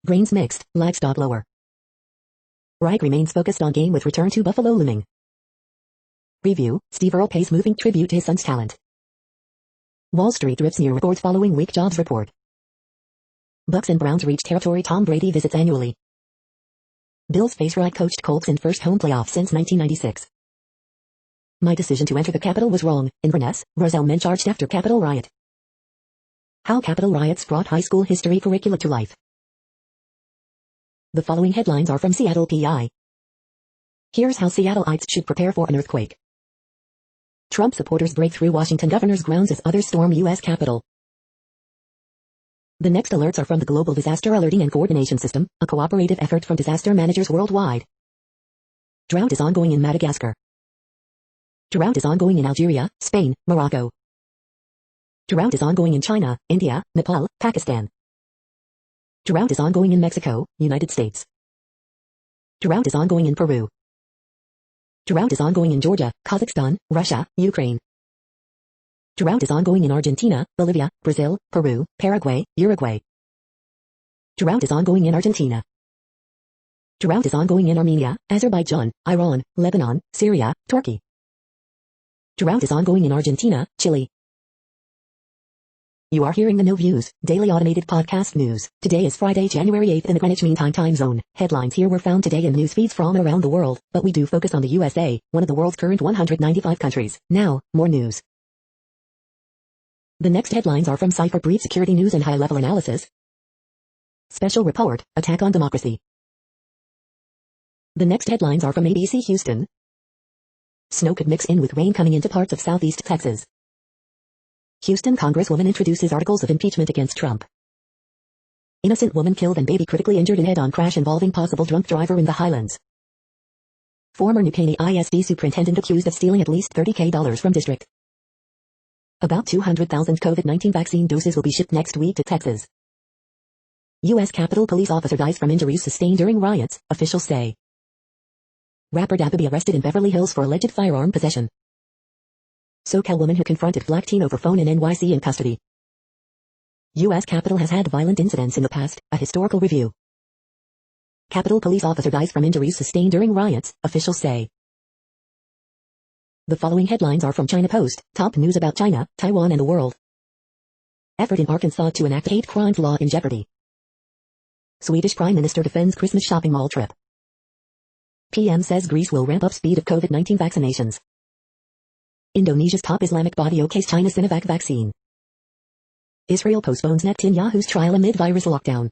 Grains mixed, livestock lower. Reich remains focused on game with return to Buffalo looming. Review, Steve Earle pays moving tribute to his son's talent. Wall Street rips near records following weak jobs report. Bucks and Browns reach territory Tom Brady visits annually. Bills face Reich coached Colts in first home playoff since 1996. My decision to enter the Capitol was wrong, Inverness, Roselle men charged after Capitol riot. How Capitol riots brought high school history curricula to life. The following headlines are from Seattle PI. Here's how Seattleites should prepare for an earthquake. Trump supporters break through Washington governor's grounds as others storm U.S. Capitol. The next alerts are from the Global Disaster Alerting and Coordination System, a cooperative effort from disaster managers worldwide. Drought is ongoing in Madagascar. Drought is ongoing in Algeria, Spain, Morocco. Drought is ongoing in China, India, Nepal, Pakistan. Drought is ongoing in Mexico, United States. Drought is ongoing in Peru. Drought is ongoing in Georgia, Kazakhstan, Russia, Ukraine. Drought is ongoing in Argentina, Bolivia, Brazil, Peru, Paraguay, Uruguay. Drought is ongoing in Argentina. Drought is ongoing in Armenia, Azerbaijan, Iran, Lebanon, Syria, Turkey. Drought is ongoing in Argentina, Chile. You are hearing the No Views, daily automated podcast news. Today is Friday, January 8th in the Greenwich Mean Time zone. Headlines here were found today in news feeds from around the world, but we do focus on the USA, one of the world's current 195 countries. Now, more news. The next headlines are from Cypher Brief Security News and High-Level Analysis. Special Report, Attack on Democracy. The next headlines are from ABC Houston. Snow could mix in with rain coming into parts of southeast Texas. Houston Congresswoman introduces articles of impeachment against Trump. Innocent woman killed and baby critically injured in head-on crash involving possible drunk driver in the Highlands. Former New Caney ISD superintendent accused of stealing at least $30,000 from district. About 200,000 COVID-19 vaccine doses will be shipped next week to Texas. U.S. Capitol Police officer dies from injuries sustained during riots, officials say. Rapper Dababy arrested in Beverly Hills for alleged firearm possession. SoCal woman who confronted black teen over phone in NYC in custody. U.S. Capitol has had violent incidents in the past, a historical review. Capitol Police officer dies from injuries sustained during riots, officials say. The following headlines are from China Post, top news about China, Taiwan and the world. Effort in Arkansas to enact hate crimes law in jeopardy. Swedish Prime Minister defends Christmas shopping mall trip. PM says Greece will ramp up speed of COVID-19 vaccinations. Indonesia's top Islamic body okays China's Sinovac vaccine. Israel postpones Netanyahu's trial amid virus lockdown.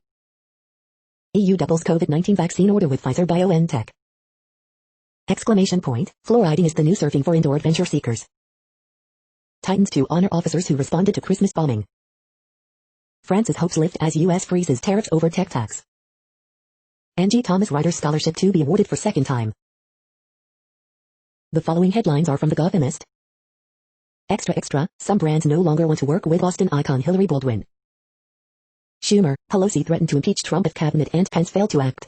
EU doubles COVID-19 vaccine order with Pfizer-BioNTech. Exclamation point, fluoriding is the new surfing for indoor adventure seekers. Titans to honor officers who responded to Christmas bombing. France's hopes lift as U.S. freezes tariffs over tech tax. Angie Thomas Writer Scholarship to be awarded for second time. The following headlines are from The Gothamist. Extra, some brands no longer want to work with Boston icon Hillary Baldwin. Schumer, Pelosi threatened to impeach Trump if cabinet and Pence failed to act.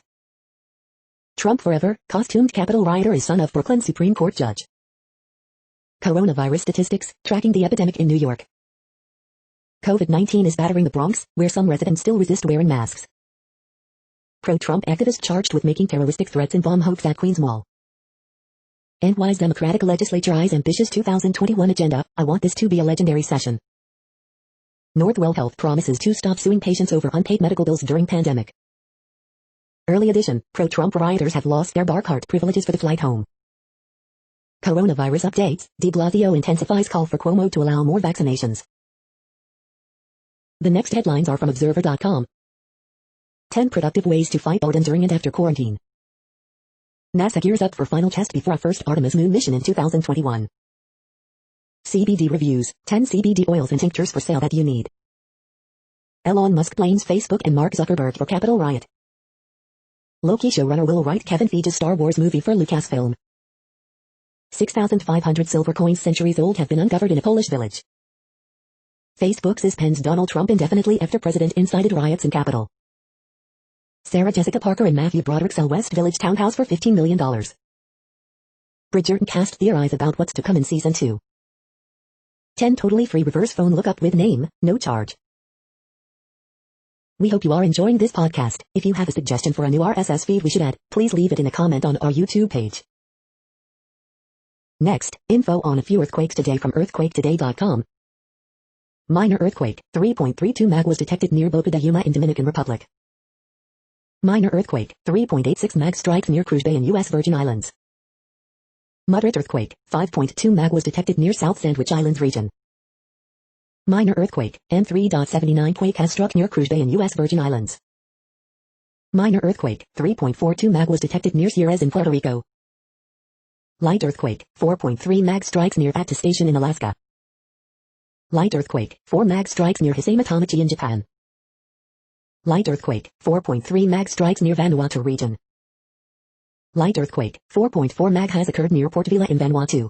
Trump forever, costumed Capitol rioter is son of Brooklyn Supreme Court judge. Coronavirus statistics, tracking the epidemic in New York. COVID-19 is battering the Bronx, where some residents still resist wearing masks. Pro-Trump activist charged with making terroristic threats and bomb hoax at Queens Mall. NY's Democratic legislature eyes ambitious 2021 agenda, I want this to be a legendary session. Northwell Health promises to stop suing patients over unpaid medical bills during pandemic. Early edition, pro-Trump rioters have lost their bar cart privileges for the flight home. Coronavirus updates, de Blasio intensifies call for Cuomo to allow more vaccinations. The next headlines are from Observer.com. 10 productive ways to fight boredom during and after quarantine. NASA gears up for final test before a first Artemis moon mission in 2021. CBD reviews, 10 CBD oils and tinctures for sale that you need. Elon Musk blames Facebook and Mark Zuckerberg for Capitol riot. Loki showrunner will write Kevin Feige's Star Wars movie for Lucasfilm. 6,500 silver coins centuries old have been uncovered in a Polish village. Facebook suspends Donald Trump indefinitely after president incited riots in Capitol. Sarah Jessica Parker and Matthew Broderick sell West Village townhouse for $15 million. Bridgerton cast theorize about what's to come in season 2. 10 totally free reverse phone lookup with name, no charge. We hope you are enjoying this podcast. If you have a suggestion for a new RSS feed we should add, please leave it in a comment on our YouTube page. Next, info on a few earthquakes today from earthquaketoday.com. Minor earthquake, 3.32 mag was detected near Boca de Yuma in Dominican Republic. Minor earthquake, 3.86 mag strikes near Cruz Bay in U.S. Virgin Islands. Moderate earthquake, 5.2 mag was detected near South Sandwich Islands region. Minor earthquake, and 3.79 quake has struck near Cruz Bay in U.S. Virgin Islands. Minor earthquake, 3.42 mag was detected near Sierras in Puerto Rico. Light earthquake, 4.3 mag strikes near Atta Station in Alaska. Light earthquake, 4 mag strikes near Hisame Tamachi in Japan. Light earthquake, 4.3 mag strikes near Vanuatu region. Light earthquake, 4.4 mag has occurred near Port Vila in Vanuatu.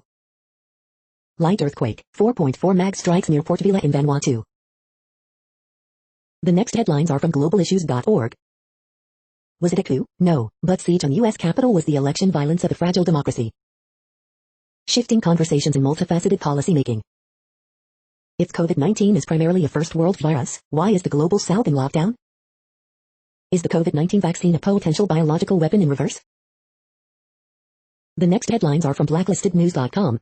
Light earthquake, 4.4 mag strikes near Port Vila in Vanuatu. The next headlines are from globalissues.org. Was it a coup? No, but siege on U.S. Capitol was the election violence of a fragile democracy. Shifting conversations in multifaceted policymaking. If COVID-19 is primarily a first world virus, why is the global south in lockdown? Is the COVID-19 vaccine a potential biological weapon in reverse? The next headlines are from blacklistednews.com.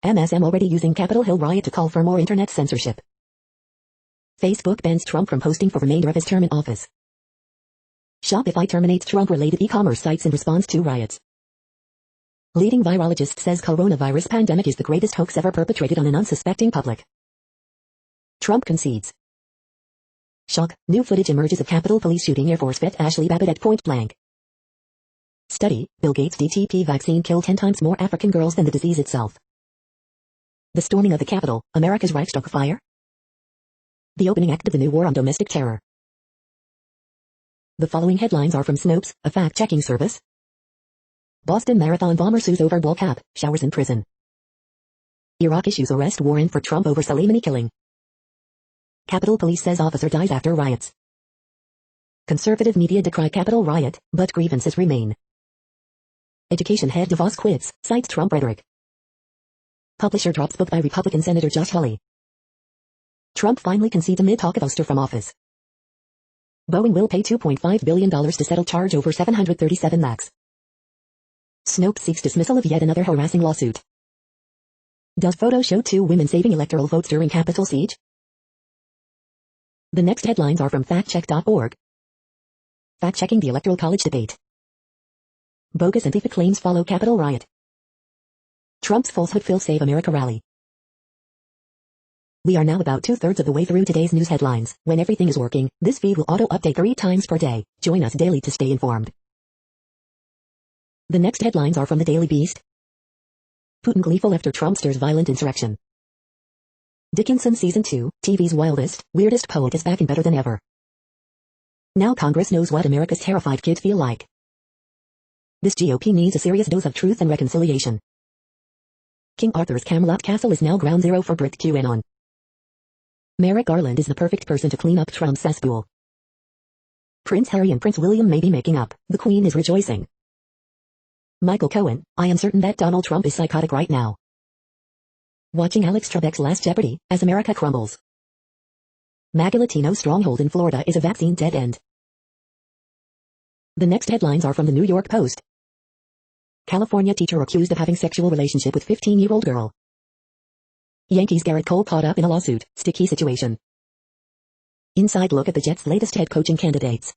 MSM already using Capitol Hill riot to call for more internet censorship. Facebook bans Trump from posting for remainder of his term in office. Shopify terminates Trump-related e-commerce sites in response to riots. Leading virologist says coronavirus pandemic is the greatest hoax ever perpetrated on an unsuspecting public. Trump concedes. Shock, new footage emerges of Capitol Police shooting Air Force vet Ashley Babbitt at point blank. Study, Bill Gates' DTP vaccine killed 10 times more African girls than the disease itself. The storming of the Capitol, America's Reichstag fire? The opening act of the new war on domestic terror. The following headlines are from Snopes, a fact-checking service. Boston Marathon bomber sues over ball cap, showers in prison. Iraq issues arrest warrant for Trump over Soleimani killing. Capitol Police says officer dies after riots. Conservative media decry Capitol riot, but grievances remain. Education head DeVos quits, cites Trump rhetoric. Publisher drops book by Republican Senator Josh Hawley. Trump finally concedes amid talk of ouster from office. Boeing will pay $2.5 billion to settle charge over 737 MAX. Snopes seeks dismissal of yet another harassing lawsuit. Does photo show two women saving electoral votes during Capitol siege? The next headlines are from factcheck.org. Fact-checking the Electoral College debate. Bogus Antifa claims follow Capitol riot. Trump's falsehood fill Save America rally. We are now about 2/3 of the way through today's news headlines. When everything is working, this feed will auto-update 3 times per day. Join us daily to stay informed. The next headlines are from the Daily Beast. Putin gleeful after Trump stirs violent insurrection. Dickinson Season 2, TV's wildest, weirdest poet is back and better than ever. Now Congress knows what America's terrified kids feel like. This GOP needs a serious dose of truth and reconciliation. King Arthur's Camelot Castle is now ground zero for Brit QAnon. Merrick Garland is the perfect person to clean up Trump's cesspool. Prince Harry and Prince William may be making up. The Queen is rejoicing. Michael Cohen, I am certain that Donald Trump is psychotic right now. Watching Alex Trebek's Last Jeopardy, as America crumbles. MAGA Latino stronghold in Florida is a vaccine dead end. The next headlines are from the New York Post. California teacher accused of having sexual relationship with 15-year-old girl. Yankees Garrett Cole caught up in a lawsuit, sticky situation. Inside look at the Jets' latest head coaching candidates.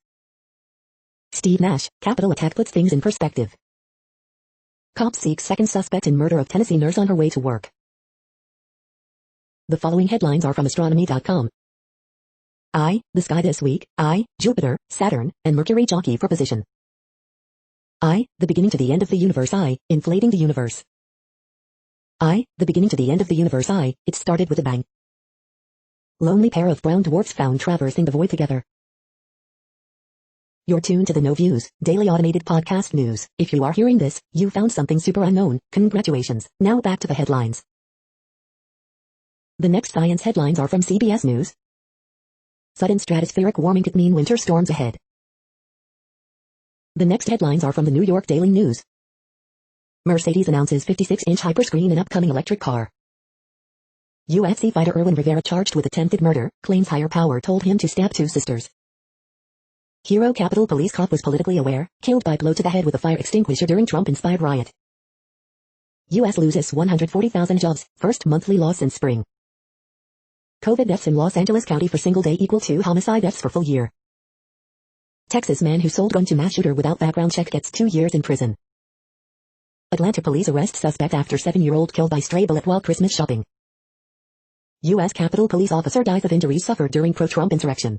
Steve Nash, Capitol attack puts things in perspective. Cops seek second suspect in murder of Tennessee nurse on her way to work. The following headlines are from astronomy.com. The sky this week. Jupiter, Saturn, and Mercury jockey for position. The beginning to the end of the universe. Inflating the universe. The beginning to the end of the universe. It started with a bang. Lonely pair of brown dwarfs found traversing the void together. You're tuned to the No Views, daily automated podcast news. If you are hearing this, you found something super unknown. Congratulations. Now back to the headlines. The next science headlines are from CBS News. Sudden stratospheric warming could mean winter storms ahead. The next headlines are from the New York Daily News. Mercedes announces 56-inch hyperscreen in upcoming electric car. UFC fighter Irwin Rivera charged with attempted murder, claims higher power told him to stab 2 sisters. Hero Capitol Police cop was politically aware, killed by blow to the head with a fire extinguisher during Trump-inspired riot. U.S. loses 140,000 jobs, first monthly loss in spring. COVID deaths in Los Angeles County for single day equal to homicide deaths for full year. Texas man who sold gun to mass shooter without background check gets 2 years in prison. Atlanta police arrest suspect after 7-year-old killed by stray bullet while Christmas shopping. U.S. Capitol Police officer dies of injuries suffered during pro-Trump insurrection.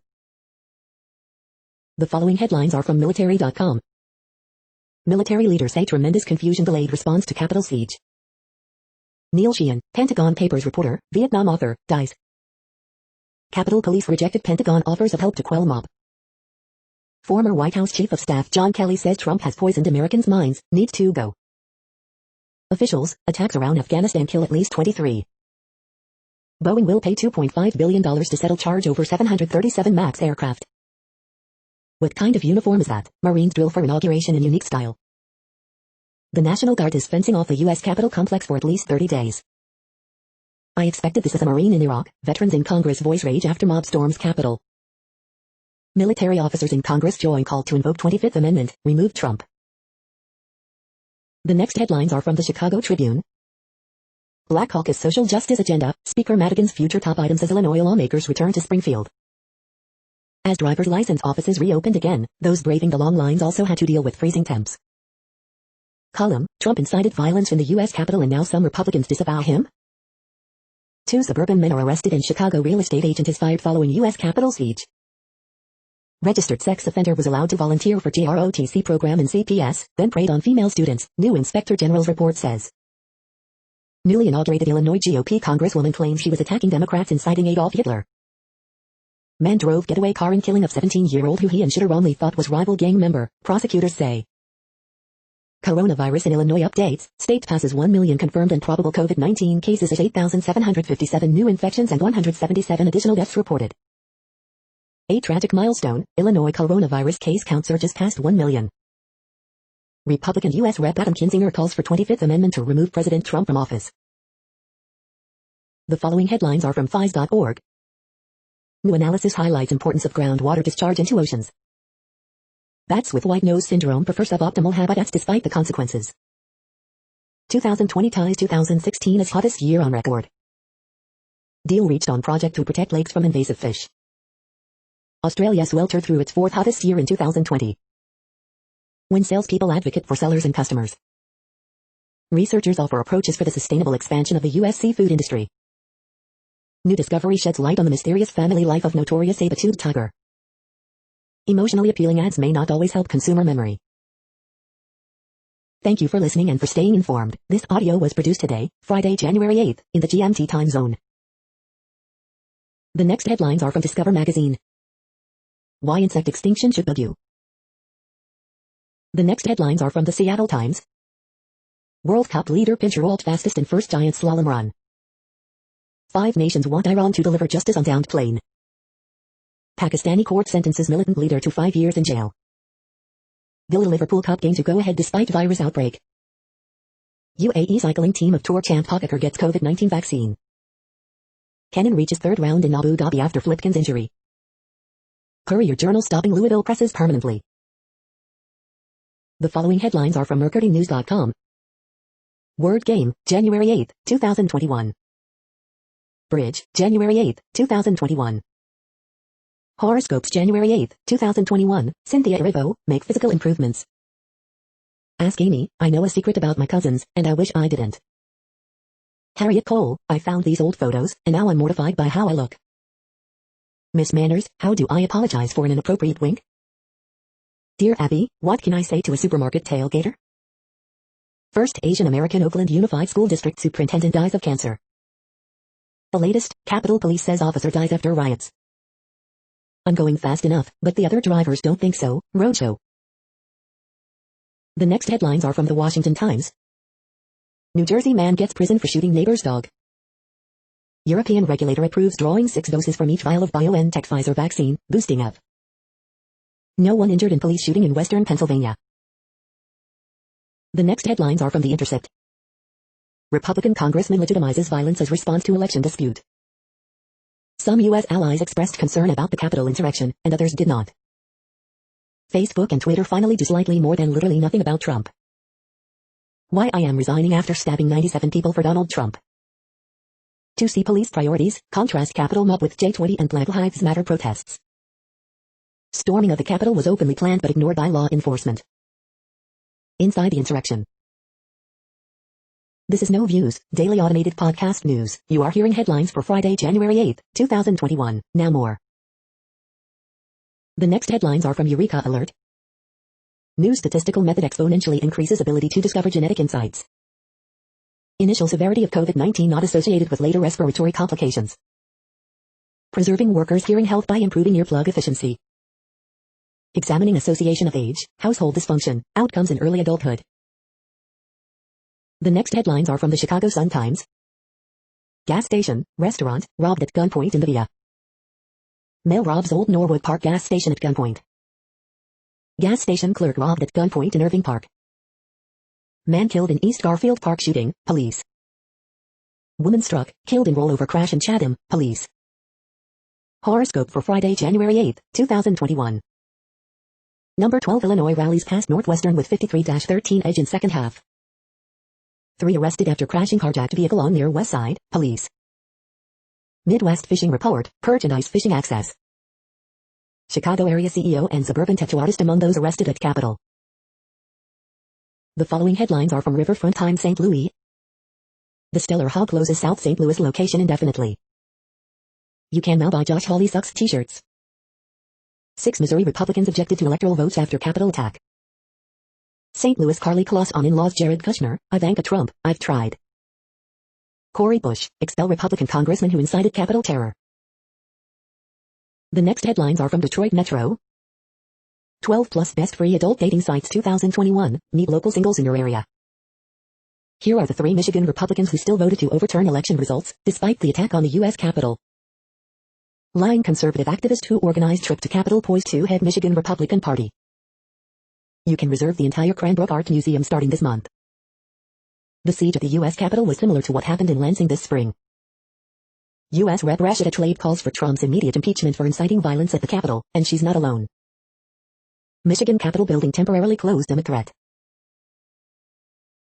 The following headlines are from military.com. Military leaders say tremendous confusion delayed response to Capitol siege. Neil Sheehan, Pentagon Papers reporter, Vietnam author, dies. Capitol Police rejected Pentagon offers of help to quell mob. Former White House Chief of Staff John Kelly says Trump has poisoned Americans' minds, needs to go. Officials, attacks around Afghanistan kill at least 23. Boeing will pay $2.5 billion to settle charge over 737 MAX aircraft. What kind of uniform is that? Marines drill for inauguration in unique style. The National Guard is fencing off the U.S. Capitol complex for at least 30 days. I expected this as a Marine in Iraq. Veterans in Congress voice rage after mob storms Capitol. Military officers in Congress join call to invoke 25th Amendment, remove Trump. The next headlines are from the Chicago Tribune. Black Caucus social justice agenda, Speaker Madigan's future top items as Illinois lawmakers return to Springfield. As driver's license offices reopened again, those braving the long lines also had to deal with freezing temps. Column, Trump incited violence in the U.S. Capitol and now some Republicans disavow him? 2 suburban men are arrested and Chicago real estate agent is fired following U.S. Capitol siege. Registered sex offender was allowed to volunteer for JROTC program in CPS, then preyed on female students, new Inspector General's report says. Newly inaugurated Illinois GOP Congresswoman claims she was attacking Democrats inciting Adolf Hitler. Man drove getaway car in killing of 17-year-old who he and shooter wrongly thought was rival gang member, prosecutors say. Coronavirus in Illinois updates, state passes 1 million confirmed and probable COVID-19 cases at 8,757 new infections and 177 additional deaths reported. A tragic milestone, Illinois coronavirus case count surges past 1 million. Republican U.S. Rep. Adam Kinzinger calls for 25th Amendment to remove President Trump from office. The following headlines are from FIS.org. New analysis highlights importance of groundwater discharge into oceans. Bats with white nose syndrome prefer suboptimal habitats despite the consequences. 2020 ties 2016 as hottest year on record. Deal reached on project to protect lakes from invasive fish. Australia sweltered through its fourth hottest year in 2020. When salespeople advocate for sellers and customers. Researchers offer approaches for the sustainable expansion of the U.S. seafood industry. New discovery sheds light on the mysterious family life of notorious saber-toothed tiger. Emotionally appealing ads may not always help consumer memory. Thank you for listening and for staying informed. This audio was produced today, Friday, January 8th, in the GMT time zone. The next headlines are from Discover magazine. Why insect extinction should bug you. The next headlines are from the Seattle Times. World Cup leader Pincher Walt fastest and first giant slalom run. 5 nations want Iran to deliver justice on downed plane. Pakistani court sentences militant leader to 5 years in jail. Villa Liverpool Cup game to go ahead despite virus outbreak. UAE cycling team of Tour champ Pogacar gets COVID-19 vaccine. Kenin reaches third round in Abu Dhabi after Flipkin's injury. Courier Journal stopping Louisville presses permanently. The following headlines are from mercurynews.com. Word Game, January 8, 2021. Bridge, January 8, 2021. Horoscopes, January 8, 2021. Cynthia Erivo, make physical improvements. Ask Amy, I know a secret about my cousins, and I wish I didn't. Harriet Cole, I found these old photos, and now I'm mortified by how I look. Miss Manners, how do I apologize for an inappropriate wink? Dear Abby, what can I say to a supermarket tailgater? First Asian American Oakland Unified School District Superintendent dies of cancer. The latest, Capitol Police says officer dies after riots. I'm going fast enough, but the other drivers don't think so. Roadshow. The next headlines are from the Washington Times. New Jersey man gets prison for shooting neighbor's dog. European regulator approves drawing 6 doses from each vial of BioNTech Pfizer vaccine, boosting up. No one injured in police shooting in western Pennsylvania. The next headlines are from The Intercept. Republican congressman legitimizes violence as response to election dispute. Some U.S. allies expressed concern about the Capitol insurrection, and others did not. Facebook and Twitter finally do slightly more than literally nothing about Trump. Why I am resigning after stabbing 97 people for Donald Trump. To see police priorities, contrast Capitol mob with J20 and Black Lives Matter protests. Storming of the Capitol was openly planned but ignored by law enforcement. Inside the insurrection. This is No Views, daily automated podcast news. You are hearing headlines for Friday, January 8, 2021. Now more. The next headlines are from Eureka Alert. New statistical method exponentially increases ability to discover genetic insights. Initial severity of COVID-19 not associated with later respiratory complications. Preserving workers' hearing health by improving earplug efficiency. Examining association of age, household dysfunction, outcomes in early adulthood. The next headlines are from the Chicago Sun-Times. Gas station, restaurant, robbed at gunpoint in the Via. Male robs Old Norwood Park gas station at gunpoint. Gas station clerk robbed at gunpoint in Irving Park. Man killed in East Garfield Park shooting, police. Woman struck, killed in rollover crash in Chatham, police. Horoscope for Friday, January 8, 2021. Number 12 Illinois rallies past Northwestern with 53-13 edge in second half. 3 arrested after crashing carjacked vehicle on near West Side, police. Midwest Fishing Report, purge and ice fishing access. Chicago area CEO and suburban tattoo artist among those arrested at Capitol. The following headlines are from Riverfront Times St. Louis. The Stellar Hall closes South St. Louis location indefinitely. You can now buy Josh Hawley Sucks t-shirts. 6 Missouri Republicans objected to electoral votes after Capitol attack. St. Louis Carly Kloss on in-laws Jared Kushner, Ivanka Trump, I've tried. Cori Bush, expel Republican congressman who incited Capitol terror. The next headlines are from Detroit Metro. 12 plus best free adult dating sites 2021, meet local singles in your area. Here are the 3 Michigan Republicans who still voted to overturn election results, despite the attack on the U.S. Capitol. Lying conservative activist who organized trip to Capitol poised to head Michigan Republican Party. You can reserve the entire Cranbrook Art Museum starting this month. The siege of the U.S. Capitol was similar to what happened in Lansing this spring. U.S. Rep. Rashida Tlaib calls for Trump's immediate impeachment for inciting violence at the Capitol, and she's not alone. Michigan Capitol building temporarily closed amid threat.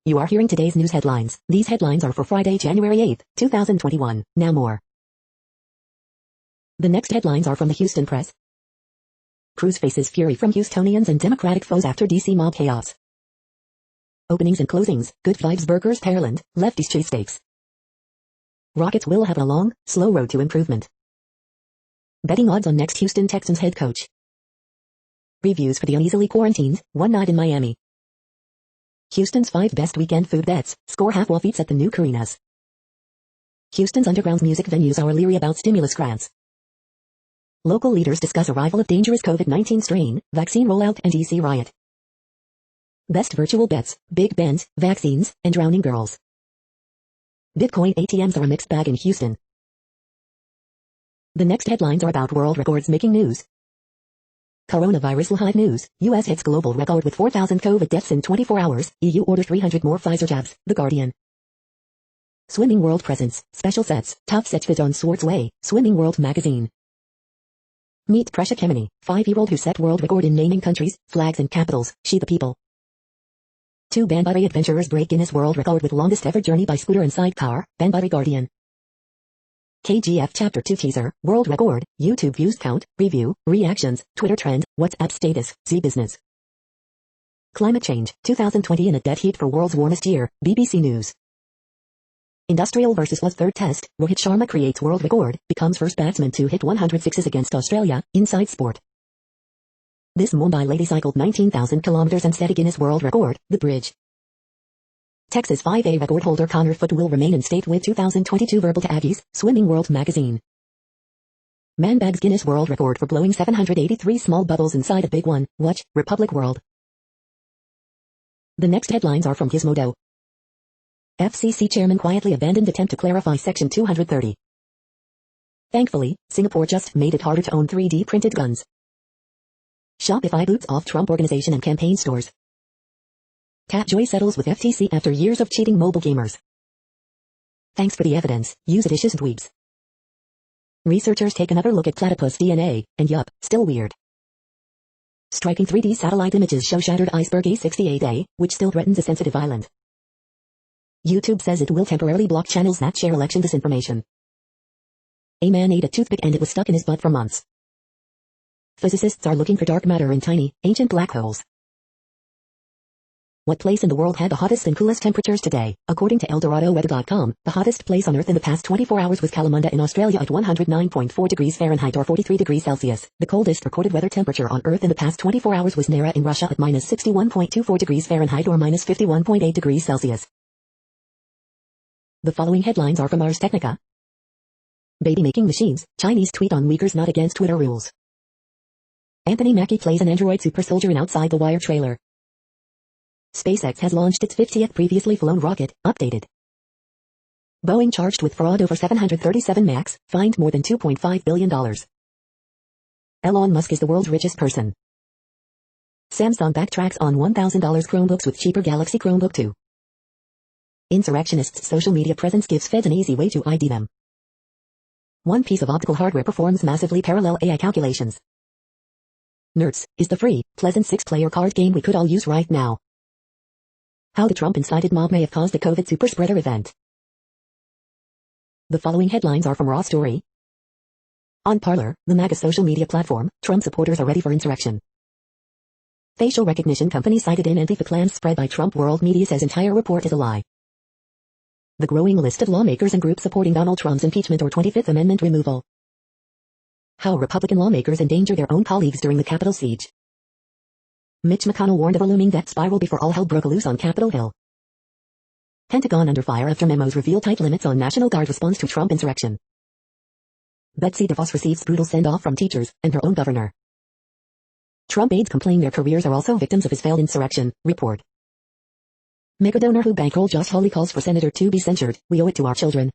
You are hearing today's news headlines. These headlines are for Friday, January 8, 2021. Now more. The next headlines are from the Houston Press. Cruz faces fury from Houstonians and Democratic foes after D.C. mob chaos. Openings and closings, good vibes burgers Pearland, lefties chase stakes. Rockets will have a long, slow road to improvement. Betting odds on next Houston Texans head coach. Reviews for the uneasily quarantined, one night in Miami. Houston's 5 best weekend food bets, score half-off eats at the new Carinas. Houston's underground music venues are leery about stimulus grants. Local leaders discuss arrival of dangerous COVID-19 strain, vaccine rollout and D.C. riot. Best virtual bets, Big Bens, vaccines, and drowning girls. Bitcoin ATMs are a mixed bag in Houston. The next headlines are about world records making news. Coronavirus live news, U.S. hits global record with 4,000 COVID deaths in 24 hours, EU orders 300 more Pfizer jabs, The Guardian. Swimming world presence, special sets, top set fit on Swords Way, Swimming World magazine. Meet Presha Kemeny, 5-year-old who set world record in naming countries, flags and capitals, She the People. 2 Banbury adventurers break Guinness World Record with longest ever journey by scooter and sidecar, Banbury Guardian. KGF Chapter 2 teaser, world record, YouTube views count, review, reactions, Twitter trend, WhatsApp status, Z Business. Climate change, 2020 in a dead heat for world's warmest year, BBC News. Industrial versus was third test, Rohit Sharma creates world record, becomes first batsman to hit 100 sixes against Australia, Inside Sport. This Mumbai lady cycled 19,000 kilometers and set a Guinness World Record, The Bridge. Texas 5A record holder Connor Foote will remain in state with 2022 verbal to Aggies, Swimming World magazine. Man bags Guinness World Record for blowing 783 small bubbles inside a big one, watch, Republic World. The next headlines are from Gizmodo. FCC chairman quietly abandoned attempt to clarify Section 230. Thankfully, Singapore just made it harder to own 3D printed guns. Shopify boots off Trump organization and campaign stores. Tapjoy settles with FTC after years of cheating mobile gamers. Thanks for the evidence, use it issues dweebs. Researchers take another look at platypus DNA, and yup, still weird. Striking 3D satellite images show shattered iceberg A68A, which still threatens a sensitive island. YouTube says it will temporarily block channels that share election disinformation. A man ate a toothpick and it was stuck in his butt for months. Physicists are looking for dark matter in tiny, ancient black holes. What place in the world had the hottest and coolest temperatures today? According to ElDoradoWeather.com, the hottest place on Earth in the past 24 hours was Kalamunda in Australia at 109.4 degrees Fahrenheit or 43 degrees Celsius. The coldest recorded weather temperature on Earth in the past 24 hours was Nera in Russia at minus 61.24 degrees Fahrenheit or minus 51.8 degrees Celsius. The following headlines are from Ars Technica. Baby-making machines, Chinese tweet on Uyghurs not against Twitter rules. Anthony Mackie plays an android super soldier in Outside the Wire trailer. SpaceX has launched its 50th previously flown rocket, updated. Boeing charged with fraud over 737 MAX, fined more than $2.5 billion. Elon Musk is the world's richest person. Samsung backtracks on $1,000 Chromebooks with cheaper Galaxy Chromebook 2. Insurrectionists' social media presence gives feds an easy way to ID them. One piece of optical hardware performs massively parallel AI calculations. Nerds is the free, pleasant 6-player card game we could all use right now. How the Trump-incited mob may have caused a COVID superspreader event. The following headlines are from Raw Story. On Parler, the MAGA social media platform, Trump supporters are ready for insurrection. Facial recognition company cited in Antifa plans spread by Trump world media says entire report is a lie. The growing list of lawmakers and groups supporting Donald Trump's impeachment or 25th Amendment removal. How Republican lawmakers endanger their own colleagues during the Capitol siege. Mitch McConnell warned of a looming death spiral before all hell broke loose on Capitol Hill. Pentagon under fire after memos reveal tight limits on National Guard response to Trump insurrection. Betsy DeVos receives brutal send-off from teachers and her own governor. Trump aides complain their careers are also victims of his failed insurrection, report. Megadonor who bankroll Josh Hawley calls for senator to be censured, we owe it to our children.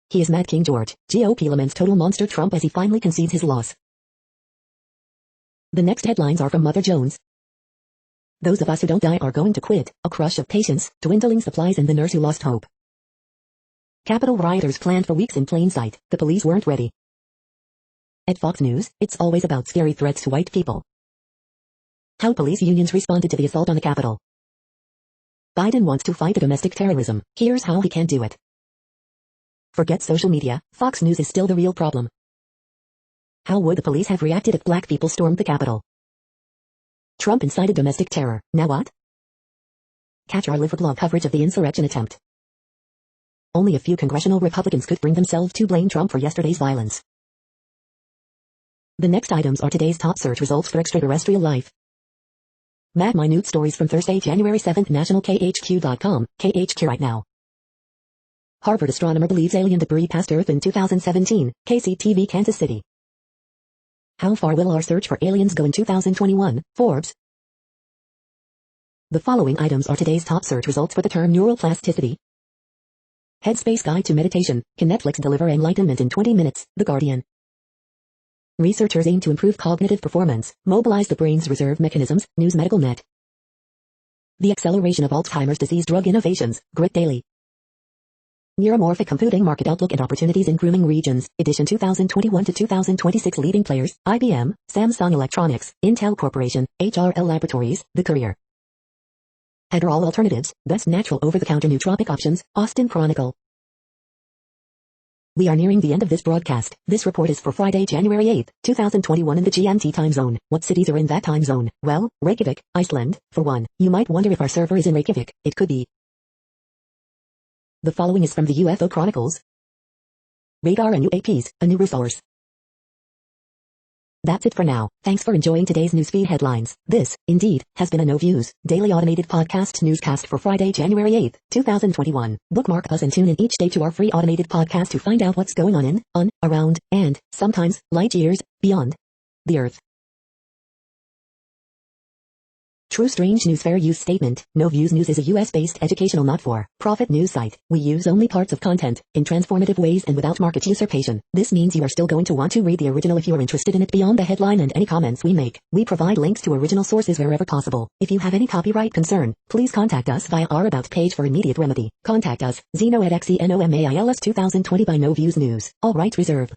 He is Mad King George, GOP laments total monster Trump as he finally concedes his loss. The next headlines are from Mother Jones. Those of us who don't die are going to quit, a crush of patience, dwindling supplies and the nurse who lost hope. Capitol rioters planned for weeks in plain sight. The police weren't ready. At Fox News, it's always about scary threats to white people. How police unions responded to the assault on the Capitol. Biden wants to fight the domestic terrorism. Here's how he can do it. Forget social media, Fox News is still the real problem. How would the police have reacted if black people stormed the Capitol? Trump incited domestic terror. Now what? Catch our live-with-love coverage of the insurrection attempt. Only a few congressional Republicans could bring themselves to blame Trump for yesterday's violence. The next items are today's top search results for extraterrestrial life. Mad Minute Stories from Thursday, January 7th, nationalkhq.com, KHQ right now. Harvard astronomer believes alien debris passed Earth in 2017, KCTV Kansas City. How far will our search for aliens go in 2021, Forbes? The following items are today's top search results for the term neuroplasticity. Headspace Guide to Meditation, can Netflix deliver enlightenment in 20 minutes, The Guardian. Researchers aim to improve cognitive performance, mobilize the brain's reserve mechanisms, News Medical Net. The acceleration of Alzheimer's disease drug innovations, Grit Daily. Neuromorphic computing market outlook and opportunities in grooming regions, edition 2021 to 2026 leading players, IBM, Samsung Electronics, Intel Corporation, HRL Laboratories, The Courier. Adderall alternatives, best natural over-the-counter nootropic options, Austin Chronicle. We are nearing the end of this broadcast. This report is for Friday, January 8th, 2021 in the GMT time zone. What cities are in that time zone? Well, Reykjavik, Iceland, for one. You might wonder if our server is in Reykjavik. It could be. The following is from the UFO Chronicles. Radar and UAPs, a new resource. That's it for now. Thanks for enjoying today's newsfeed headlines. This, indeed, has been a No Views, daily automated podcast newscast for Friday, January 8th, 2021. Bookmark us and tune in each day to our free automated podcast to find out what's going on, around, and, sometimes, light years, beyond the Earth. True Strange News Fair Use Statement. No Views News is a US-based educational not-for-profit news site. We use only parts of content, in transformative ways and without market usurpation. This means you are still going to want to read the original if you are interested in it beyond the headline and any comments we make. We provide links to original sources wherever possible. If you have any copyright concern, please contact us via our About page for immediate remedy. Contact us, Zeno at XENOMAILS 2020 by No Views News. All rights reserved.